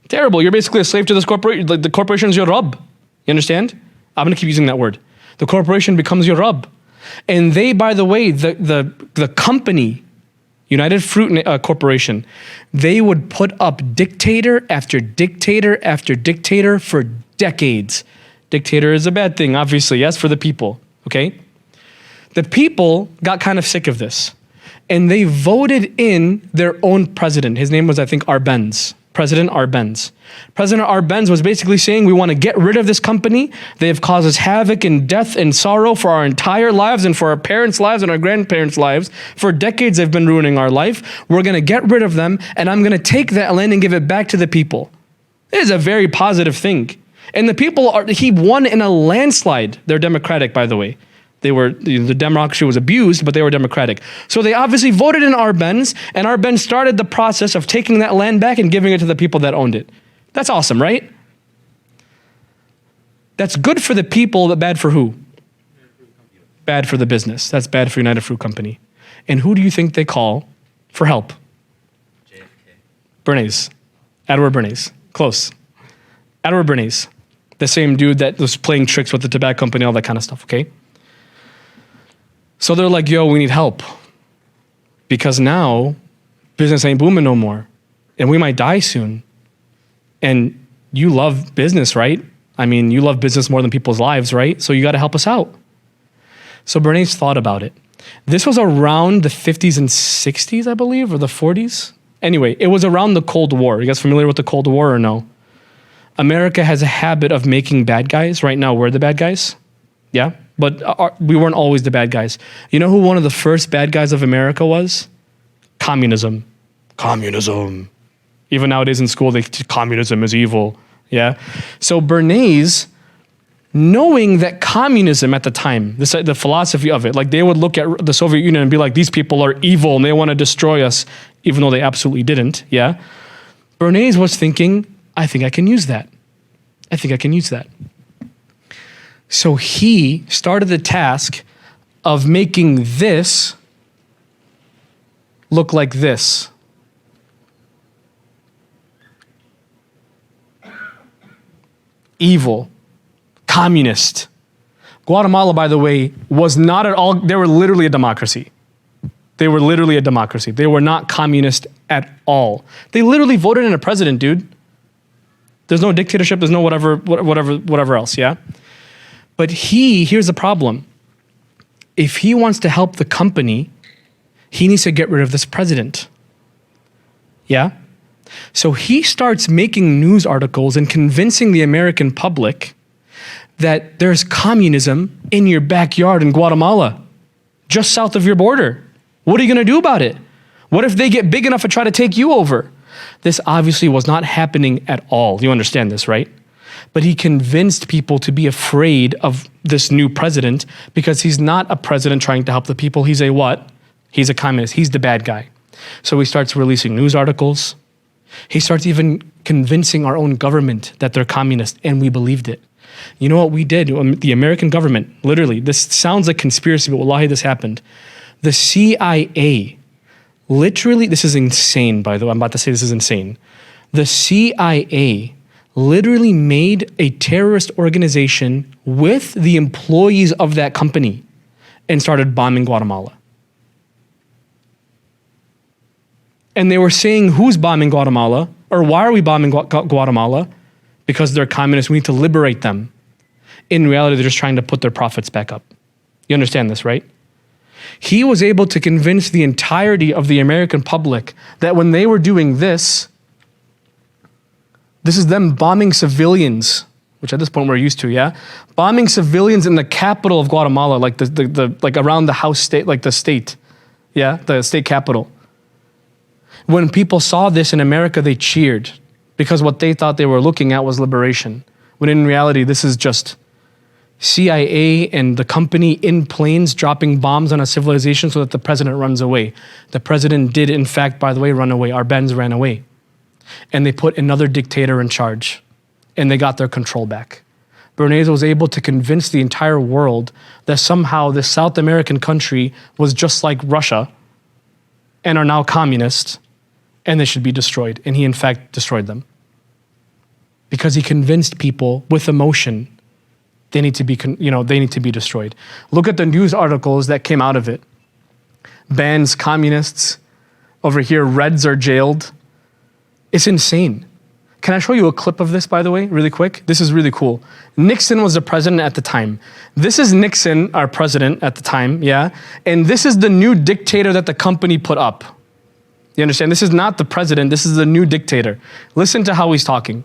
Terrible. You're basically a slave to this corporation. The corporation is your Rabb. You understand? I'm going to keep using that word. The corporation becomes your Rabb. And they, by the way, the company, United Fruit Corporation, they would put up dictator after dictator after dictator for decades. Dictator is a bad thing, obviously, yes, for the people, okay? The people got kind of sick of this, and they voted in their own president. His name was, I think, Arbenz. President Arbenz. President Arbenz was basically saying, we want to get rid of this company. They have caused us havoc and death and sorrow for our entire lives and for our parents' lives and our grandparents' lives. For decades, they've been ruining our life. We're going to get rid of them, and I'm going to take that land and give it back to the people. It is a very positive thing. And the people, he won in a landslide. They're democratic, by the way. The democracy was abused, but they were democratic. So they obviously voted in Arbenz, and Arbenz started the process of taking that land back and giving it to the people that owned it. That's awesome, right? That's good for the people, but bad for who? Bad for the business. That's bad for United Fruit Company. And who do you think they call for help? JFK. Bernays. Edward Bernays. Close. Edward Bernays. The same dude that was playing tricks with the tobacco company, all that kind of stuff, okay? So they're like, yo, we need help. Because now, business ain't booming no more. And we might die soon. And you love business, right? I mean, you love business more than people's lives, right? So you got to help us out. So Bernays thought about it. This was around the 50s and 60s, I believe, or the 40s. Anyway, it was around the Cold War. You guys familiar with the Cold War or no? America has a habit of making bad guys. Right now, we're the bad guys. Yeah? But we weren't always the bad guys. You know who one of the first bad guys of America was? Communism. Communism. Even nowadays in school, communism is evil. Yeah. So Bernays, knowing that communism at the time, the philosophy of it, like they would look at the Soviet Union and be like, these people are evil and they want to destroy us, even though they absolutely didn't. Yeah. Bernays was thinking, I think I can use that. I think I can use that. So he started the task of making this look like this. Evil, communist. Guatemala, by the way, was not at all, they were literally a democracy. They were literally a democracy. They were not communist at all. They literally voted in a president, dude. There's no dictatorship, there's no whatever else, yeah? But here's the problem. If he wants to help the company, he needs to get rid of this president. Yeah? So he starts making news articles and convincing the American public that there's communism in your backyard in Guatemala, just south of your border. What are you going to do about it? What if they get big enough to try to take you over? This obviously was not happening at all. You understand this, right? But he convinced people to be afraid of this new president because he's not a president trying to help the people. He's a what? He's a communist. He's the bad guy. So he starts releasing news articles. He starts even convincing our own government that they're communist, and we believed it. You know what we did? The American government, literally, this sounds like conspiracy, but wallahi, this happened. The CIA, literally, this is insane, by the way. I'm about to say this is insane. The CIA literally made a terrorist organization with the employees of that company and started bombing Guatemala. And they were saying, who's bombing Guatemala? Or why are we bombing Guatemala? Because they're communists, we need to liberate them. In reality, they're just trying to put their profits back up. You understand this, right? He was able to convince the entirety of the American public that when they were doing this is them bombing civilians, which at this point we're used to, yeah? Bombing civilians in the capital of Guatemala, like the like around the house state, like the state, yeah, the state capital. When people saw this in America, they cheered because what they thought they were looking at was liberation. When in reality, this is just CIA and the company in planes dropping bombs on a civilization so that the president runs away. The president did, in fact, by the way, run away. Our Benz ran away. And they put another dictator in charge. And they got their control back. Bernays was able to convince the entire world that somehow this South American country was just like Russia and are now communist and they should be destroyed. And he, in fact, destroyed them. Because he convinced people with emotion they need to be, they need to be destroyed. Look at the news articles that came out of it. Bans communists. Over here, Reds are jailed. It's insane. Can I show you a clip of this, by the way, really quick? This is really cool. Nixon was the president at the time. This is Nixon, our president at the time, yeah? And this is the new dictator that the company put up. You understand? This is not the president. This is the new dictator. Listen to how he's talking.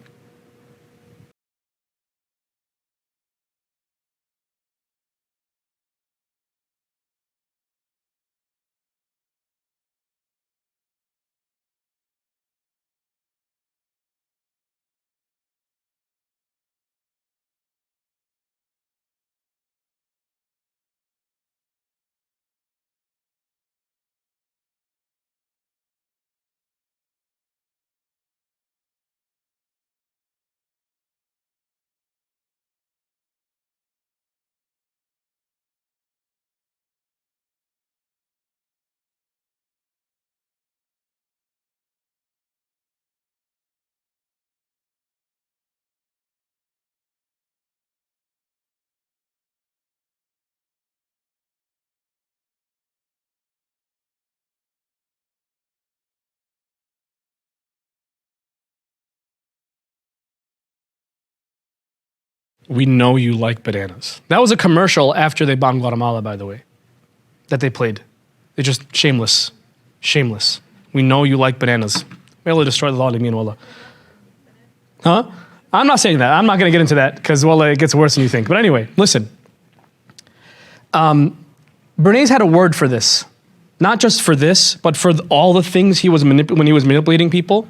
We know you like bananas. That was a commercial after they bombed Guatemala, by the way, that they played. They just shameless. Shameless. We know you like bananas. May Allah destroy the Zalimin, wallah. Huh? I'm not saying that. I'm not going to get into that because, wallah, it gets worse than you think. But anyway, listen. Bernays had a word for this. Not just for this, but for all the things he was when he was manipulating people.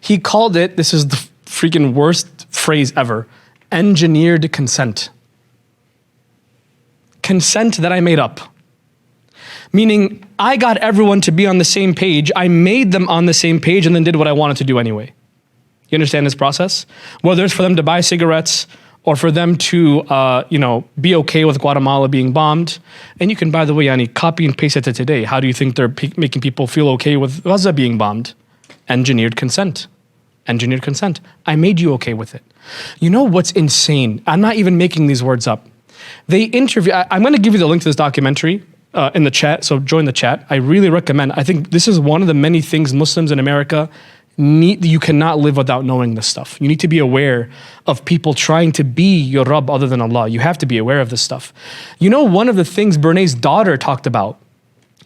He called it, this is the freaking worst phrase ever, engineered consent. Consent that I made up. Meaning, I got everyone to be on the same page, I made them on the same page, and then did what I wanted to do anyway. You understand this process? Whether it's for them to buy cigarettes, or for them to, be okay with Guatemala being bombed. And you can, by the way, Yani, copy and paste it to today. How do you think they're making people feel okay with Gaza being bombed? Engineered consent. Engineered consent. I made you okay with it. You know what's insane? I'm not even making these words up. I'm going to give you the link to this documentary in the chat, so join the chat. I really recommend. I think this is one of the many things Muslims in America need. You cannot live without knowing this stuff. You need to be aware of people trying to be your Rabb other than Allah. You have to be aware of this stuff. You know, one of the things Bernays' daughter talked about,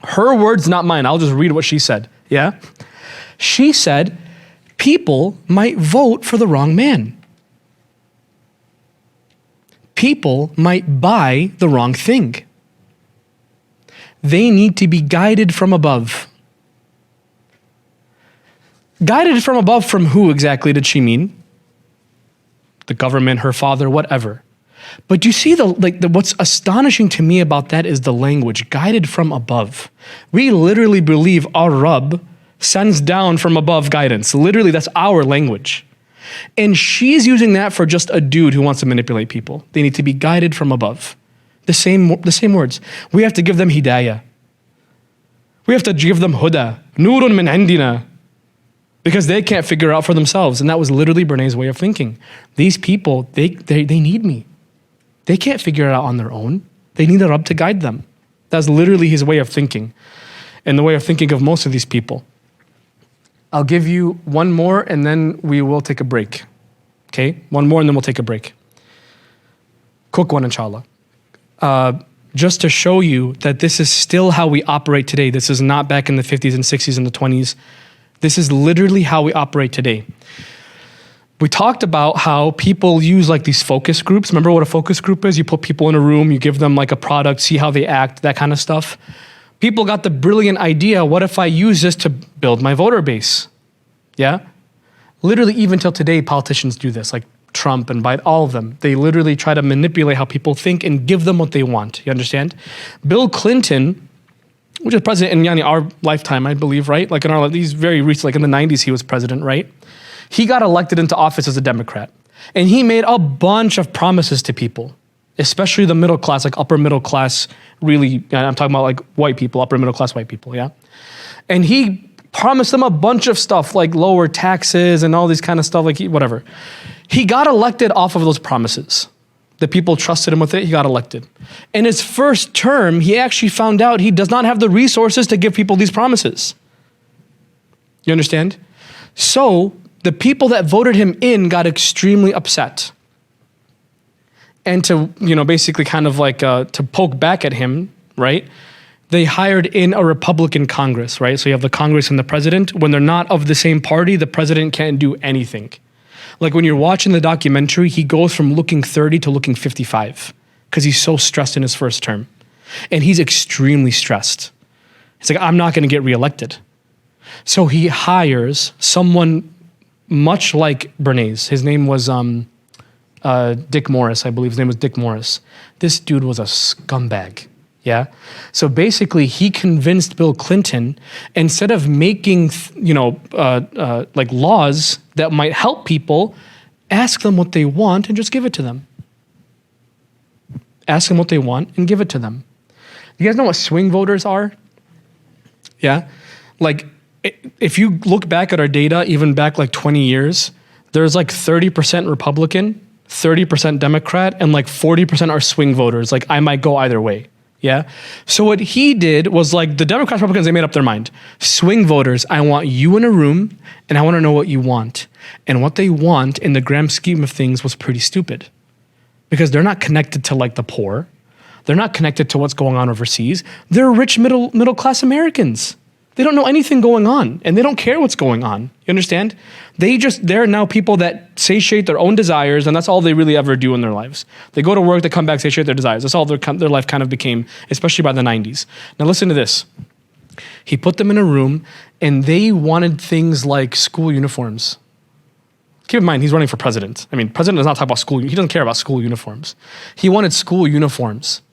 her words, not mine. I'll just read what she said. Yeah? She said, people might vote for the wrong man. People might buy the wrong thing. They need to be guided from above. Guided from above from who exactly did she mean? The government, her father, whatever. But you see, what's astonishing to me about that is the language, guided from above. We literally believe our Rabb sends down from above guidance. Literally, that's our language. And she's using that for just a dude who wants to manipulate people. They need to be guided from above. The same words. We have to give them hidayah. We have to give them huda. Nurun min indina. Because they can't figure it out for themselves. And that was literally Bernays' way of thinking. These people, they need me. They can't figure it out on their own. They need a Rabb to guide them. That's literally his way of thinking. And the way of thinking of most of these people. I'll give you one more and then we will take a break. Okay? One more and then we'll take a break. Quick one, inshallah. Just to show you that this is still how we operate today. This is not back in the 50s and 60s and the 20s. This is literally how we operate today. We talked about how people use like these focus groups. Remember what a focus group is? You put people in a room, you give them like a product, see how they act, that kind of stuff. People got the brilliant idea, what if I use this to build my voter base? Yeah? Literally, even till today, politicians do this, like Trump and Biden, all of them. They literally try to manipulate how people think and give them what they want. You understand? Bill Clinton, which is president in our lifetime, I believe, right? Like in our, he's very recent, like in the 90s, he was president, right? He got elected into office as a Democrat. And he made a bunch of promises to people, especially the middle class, like upper middle class, really, I'm talking about like white people, upper middle class white people, yeah? And he promised them a bunch of stuff, like lower taxes and all these kind of stuff, like whatever. He got elected off of those promises. The people trusted him with it, he got elected. In his first term, he actually found out he does not have the resources to give people these promises. You understand? So the people that voted him in got extremely upset. And to, basically kind of like to poke back at him, right? They hired in a Republican Congress, right? So you have the Congress and the president. When they're not of the same party, the president can't do anything. Like when you're watching the documentary, he goes from looking 30 to looking 55 because he's so stressed in his first term. And he's extremely stressed. He's like, I'm not going to get reelected. So he hires someone much like Bernays. His name was Dick Morris, I believe his name was Dick Morris. This dude was a scumbag, yeah? So basically, he convinced Bill Clinton, instead of making, like laws that might help people, ask them what they want and just give it to them. Ask them what they want and give it to them. You guys know what swing voters are? Yeah? Like, if you look back at our data, even back like 20 years, there's like 30% Republican, 30% Democrat, and like 40% are swing voters. Like I might go either way. Yeah. So what he did was like the Democrats, Republicans, they made up their mind. Swing voters, I want you in a room and I want to know what you want. And what they want in the grand scheme of things was pretty stupid because they're not connected to like the poor. They're not connected to what's going on overseas. They're rich middle class Americans. They don't know anything going on and they don't care what's going on. You understand? They're now people that satiate their own desires and that's all they really ever do in their lives. They go to work, they come back, satiate their desires. That's all their life kind of became, especially by the 90s. Now listen to this. He put them in a room and they wanted things like school uniforms. Keep in mind, he's running for president. I mean, president does not talk about school. He doesn't care about school uniforms. He wanted school uniforms.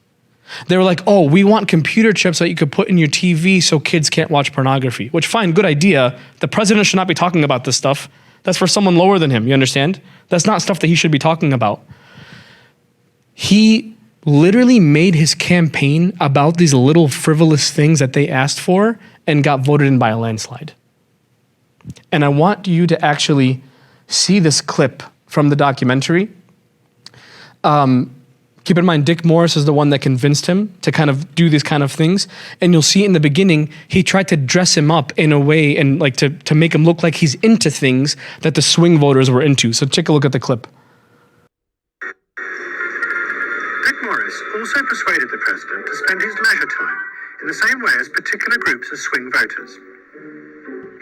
They were like, oh, we want computer chips that you could put in your TV so kids can't watch pornography, which fine, good idea. The president should not be talking about this stuff. That's for someone lower than him, you understand? That's not stuff that he should be talking about. He literally made his campaign about these little frivolous things that they asked for and got voted in by a landslide. And I want you to actually see this clip from the documentary. Keep in mind, Dick Morris is the one that convinced him to kind of do these kind of things. And you'll see in the beginning, he tried to dress him up in a way and like to make him look like he's into things that the swing voters were into. So take a look at the clip. Dick Morris also persuaded the president to spend his leisure time in the same way as particular groups of swing voters.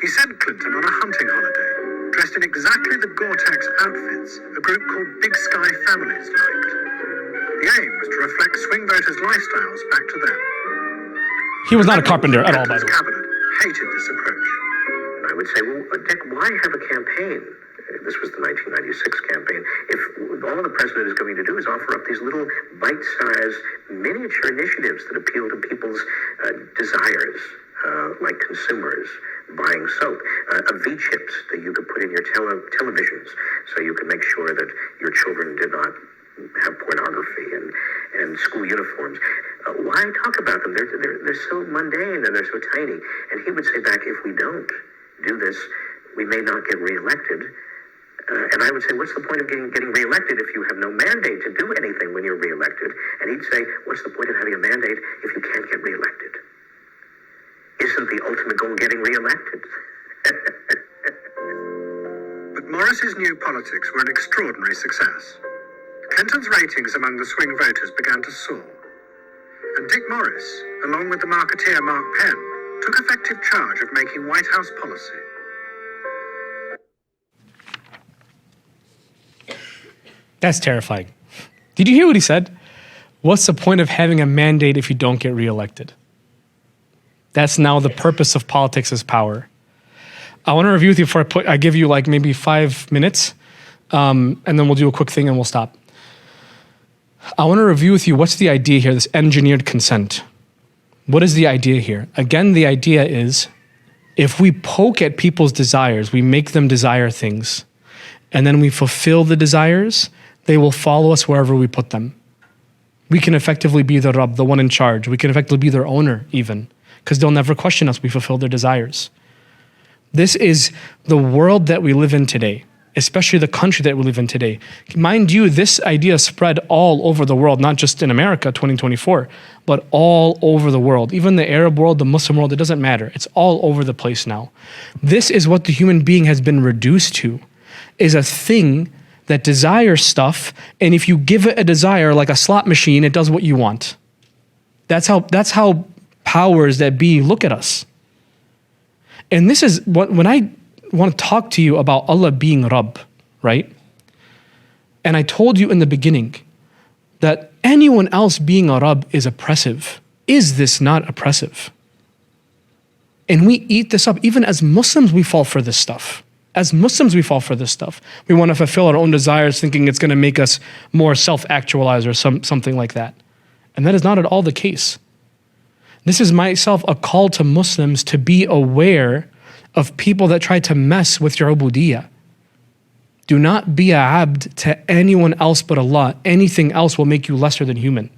He sent Clinton on a hunting holiday, dressed in exactly the Gore-Tex outfits a group called Big Sky Families liked. The aim was to reflect swing voters' lifestyles back to them. He was not a carpenter at all, by the way. Cabinet hated this approach. And I would say, well, Dick, why have a campaign? This was the 1996 campaign. If all the president is going to do is offer up these little bite-sized miniature initiatives that appeal to people's desires, like consumers, buying soap, V-chips that you could put in your televisions so you could make sure that your children did not have pornography and school uniforms. Why talk about them? They're so mundane and they're so tiny. And he would say back, if we don't do this, we may not get reelected. And I would say, what's the point of getting reelected if you have no mandate to do anything when you're reelected? And he'd say, what's the point of having a mandate if you can't get reelected? Isn't the ultimate goal getting reelected? Boris's new politics were an extraordinary success. Clinton's ratings among the swing voters began to soar. And Dick Morris, along with the marketeer Mark Penn, took effective charge of making White House policy. That's terrifying. Did you hear what he said? What's the point of having a mandate if you don't get reelected? That's now the purpose of politics is power. I want to review with you before I give you like maybe 5 minutes, and then we'll do a quick thing and we'll stop. I want to review with you what's the idea here, this engineered consent. What is the idea here? Again, the idea is if we poke at people's desires, we make them desire things, and then we fulfill the desires, they will follow us wherever we put them. We can effectively be the Rabb, the one in charge. We can effectively be their owner even, because they'll never question us. We fulfill their desires. This is the world that we live in today, especially the country that we live in today. Mind you, this idea spread all over the world, not just in America, 2024, but all over the world. Even the Arab world, the Muslim world, it doesn't matter. It's all over the place now. This is what the human being has been reduced to, is a thing that desires stuff, and if you give it a desire like a slot machine, it does what you want. That's how powers that be look at us. And this is what, when I want to talk to you about Allah being Rabb, right? And I told you in the beginning that anyone else being a Rabb is oppressive. Is this not oppressive? And we eat this up. Even as Muslims, we fall for this stuff. As Muslims, we fall for this stuff. We want to fulfill our own desires thinking it's going to make us more self-actualized or something like that. And that is not at all the case. This is myself a call to Muslims to be aware of people that try to mess with your ubudiyyah. Do not be a abd to anyone else but Allah. Anything else will make you lesser than human.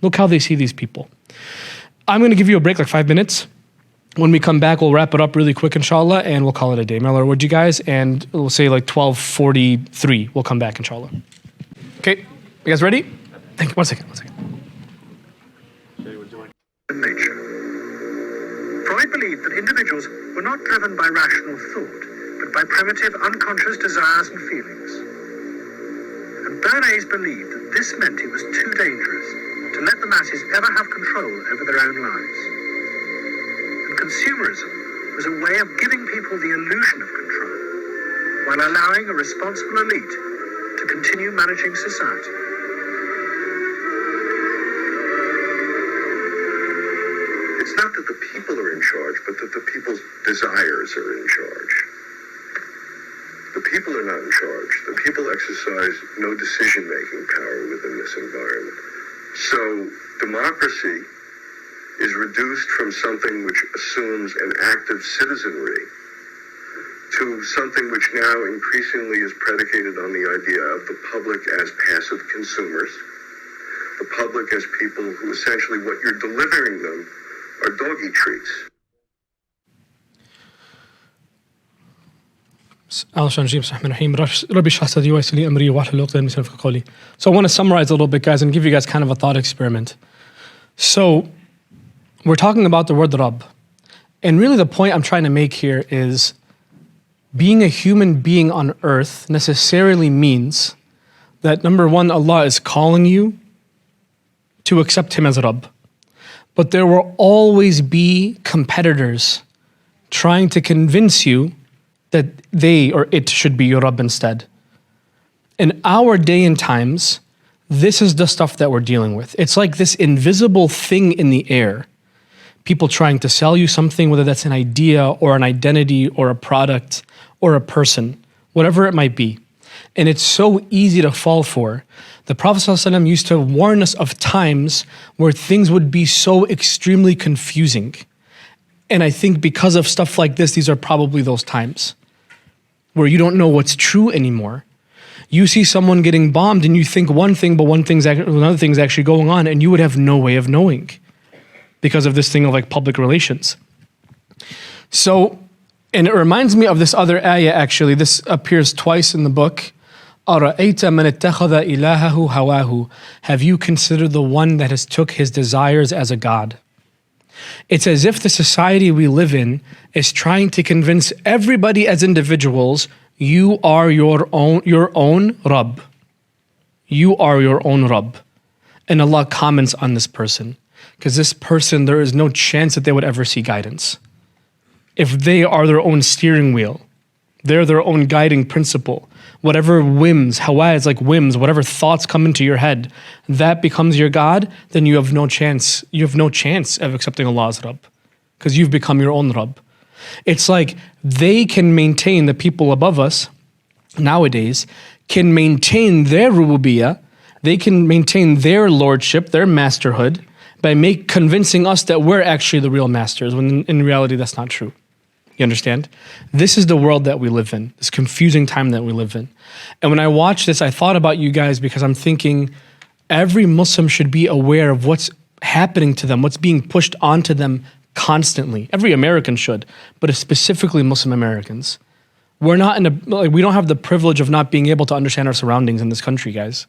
Look how they see these people. I'm going to give you a break, like 5 minutes. When we come back, we'll wrap it up really quick, inshallah, and we'll call it a day. Miller, would you guys? And we'll say like 12:43. We'll come back, inshallah. Okay, you guys ready? Thank you. One second. Nature. Freud believed that individuals were not driven by rational thought, but by primitive unconscious desires and feelings. And Bernays believed that this meant it was too dangerous to let the masses ever have control over their own lives. And consumerism was a way of giving people the illusion of control, while allowing a responsible elite to continue managing society. It's not that the people are in charge, but that the people's desires are in charge. The people are not in charge. The people exercise no decision-making power within this environment. So democracy is reduced from something which assumes an active citizenry to something which now increasingly is predicated on the idea of the public as passive consumers, the public as people who essentially what you're delivering them are doggy treats. So I want to summarize a little bit, guys, and give you guys kind of a thought experiment. So we're talking about the word Rabb. And really the point I'm trying to make here is being a human being on earth necessarily means that, number one, Allah is calling you to accept Him as Rabb. But there will always be competitors trying to convince you that they or it should be your Rabb instead. In our day and times, this is the stuff that we're dealing with. It's like this invisible thing in the air. People trying to sell you something, whether that's an idea or an identity or a product or a person, whatever it might be. And it's so easy to fall for. The Prophet ﷺ used to warn us of times where things would be so extremely confusing. And I think because of stuff like this, these are probably those times where you don't know what's true anymore. You see someone getting bombed and you think one thing, but another thing's actually going on, and you would have no way of knowing because of this thing of like public relations. So, and it reminds me of this other ayah actually. This appears twice in the book. أَرَأَيْتَ مَنِ اتَّخَذَ إِلَهَهُ هَوَاهُ. Have you considered the one that has took his desires as a god? It's as if the society we live in is trying to convince everybody as individuals, You are your own Rabb. You are your own Rabb. And Allah comments on this person. Because this person, there is no chance that they would ever see guidance. If they are their own steering wheel, they're their own guiding principle. Whatever whims, hawa is like whims, whatever thoughts come into your head, that becomes your God, then you have no chance. You have no chance of accepting Allah's Rabb. Because you've become your own Rabb. It's like they can maintain, the people above us nowadays, can maintain their rububiyyah, they can maintain their lordship, their masterhood, by convincing us that we're actually the real masters, when in reality that's not true. You understand? This is the world that we live in, this confusing time that we live in. And when I watch this, I thought about you guys because I'm thinking every Muslim should be aware of what's happening to them, what's being pushed onto them constantly. Every American should, but specifically Muslim Americans. We're not we don't have the privilege of not being able to understand our surroundings in this country, guys.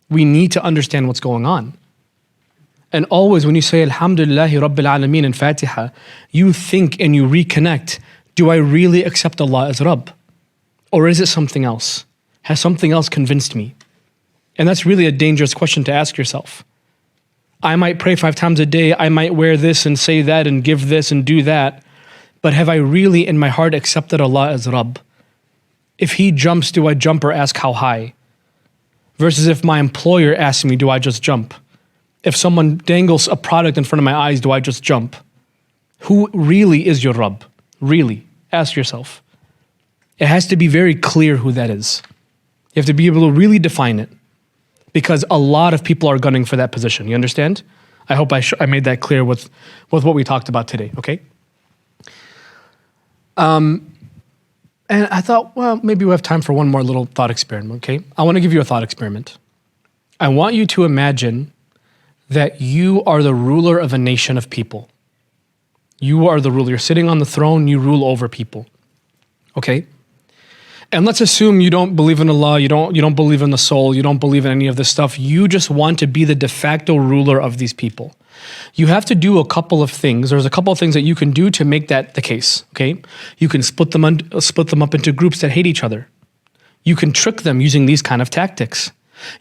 We need to understand what's going on. And always when you say Alhamdulillahi Rabbil Alameen in Fatiha, you think and you reconnect, do I really accept Allah as Rabb? Or is it something else? Has something else convinced me? And that's really a dangerous question to ask yourself. I might pray 5 times a day, I might wear this and say that and give this and do that, but have I really in my heart accepted Allah as Rabb? If He jumps, do I jump or ask how high? Versus if my employer asks me, do I just jump? If someone dangles a product in front of my eyes, do I just jump? Who really is your Rabb? Really? Ask yourself. It has to be very clear who that is. You have to be able to really define it. Because a lot of people are gunning for that position. You understand? I hope I made that clear with what we talked about today, okay? And I thought, well, maybe we have time for one more little thought experiment, okay? I want to give you a thought experiment. I want you to imagine that you are the ruler of a nation of people. You are the ruler. You're sitting on the throne, you rule over people. Okay? And let's assume you don't believe in Allah, you don't believe in the soul, you don't believe in any of this stuff. You just want to be the de facto ruler of these people. You have to do a couple of things. There's a couple of things that you can do to make that the case, okay? You can split them up into groups that hate each other. You can trick them using these kind of tactics.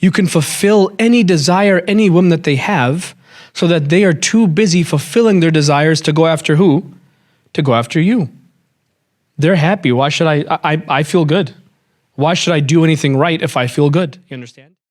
You can fulfill any desire, any whim that they have, so that they are too busy fulfilling their desires to go after who? To go after you. They're happy. Why should I feel good. Why should I do anything right if I feel good? You understand?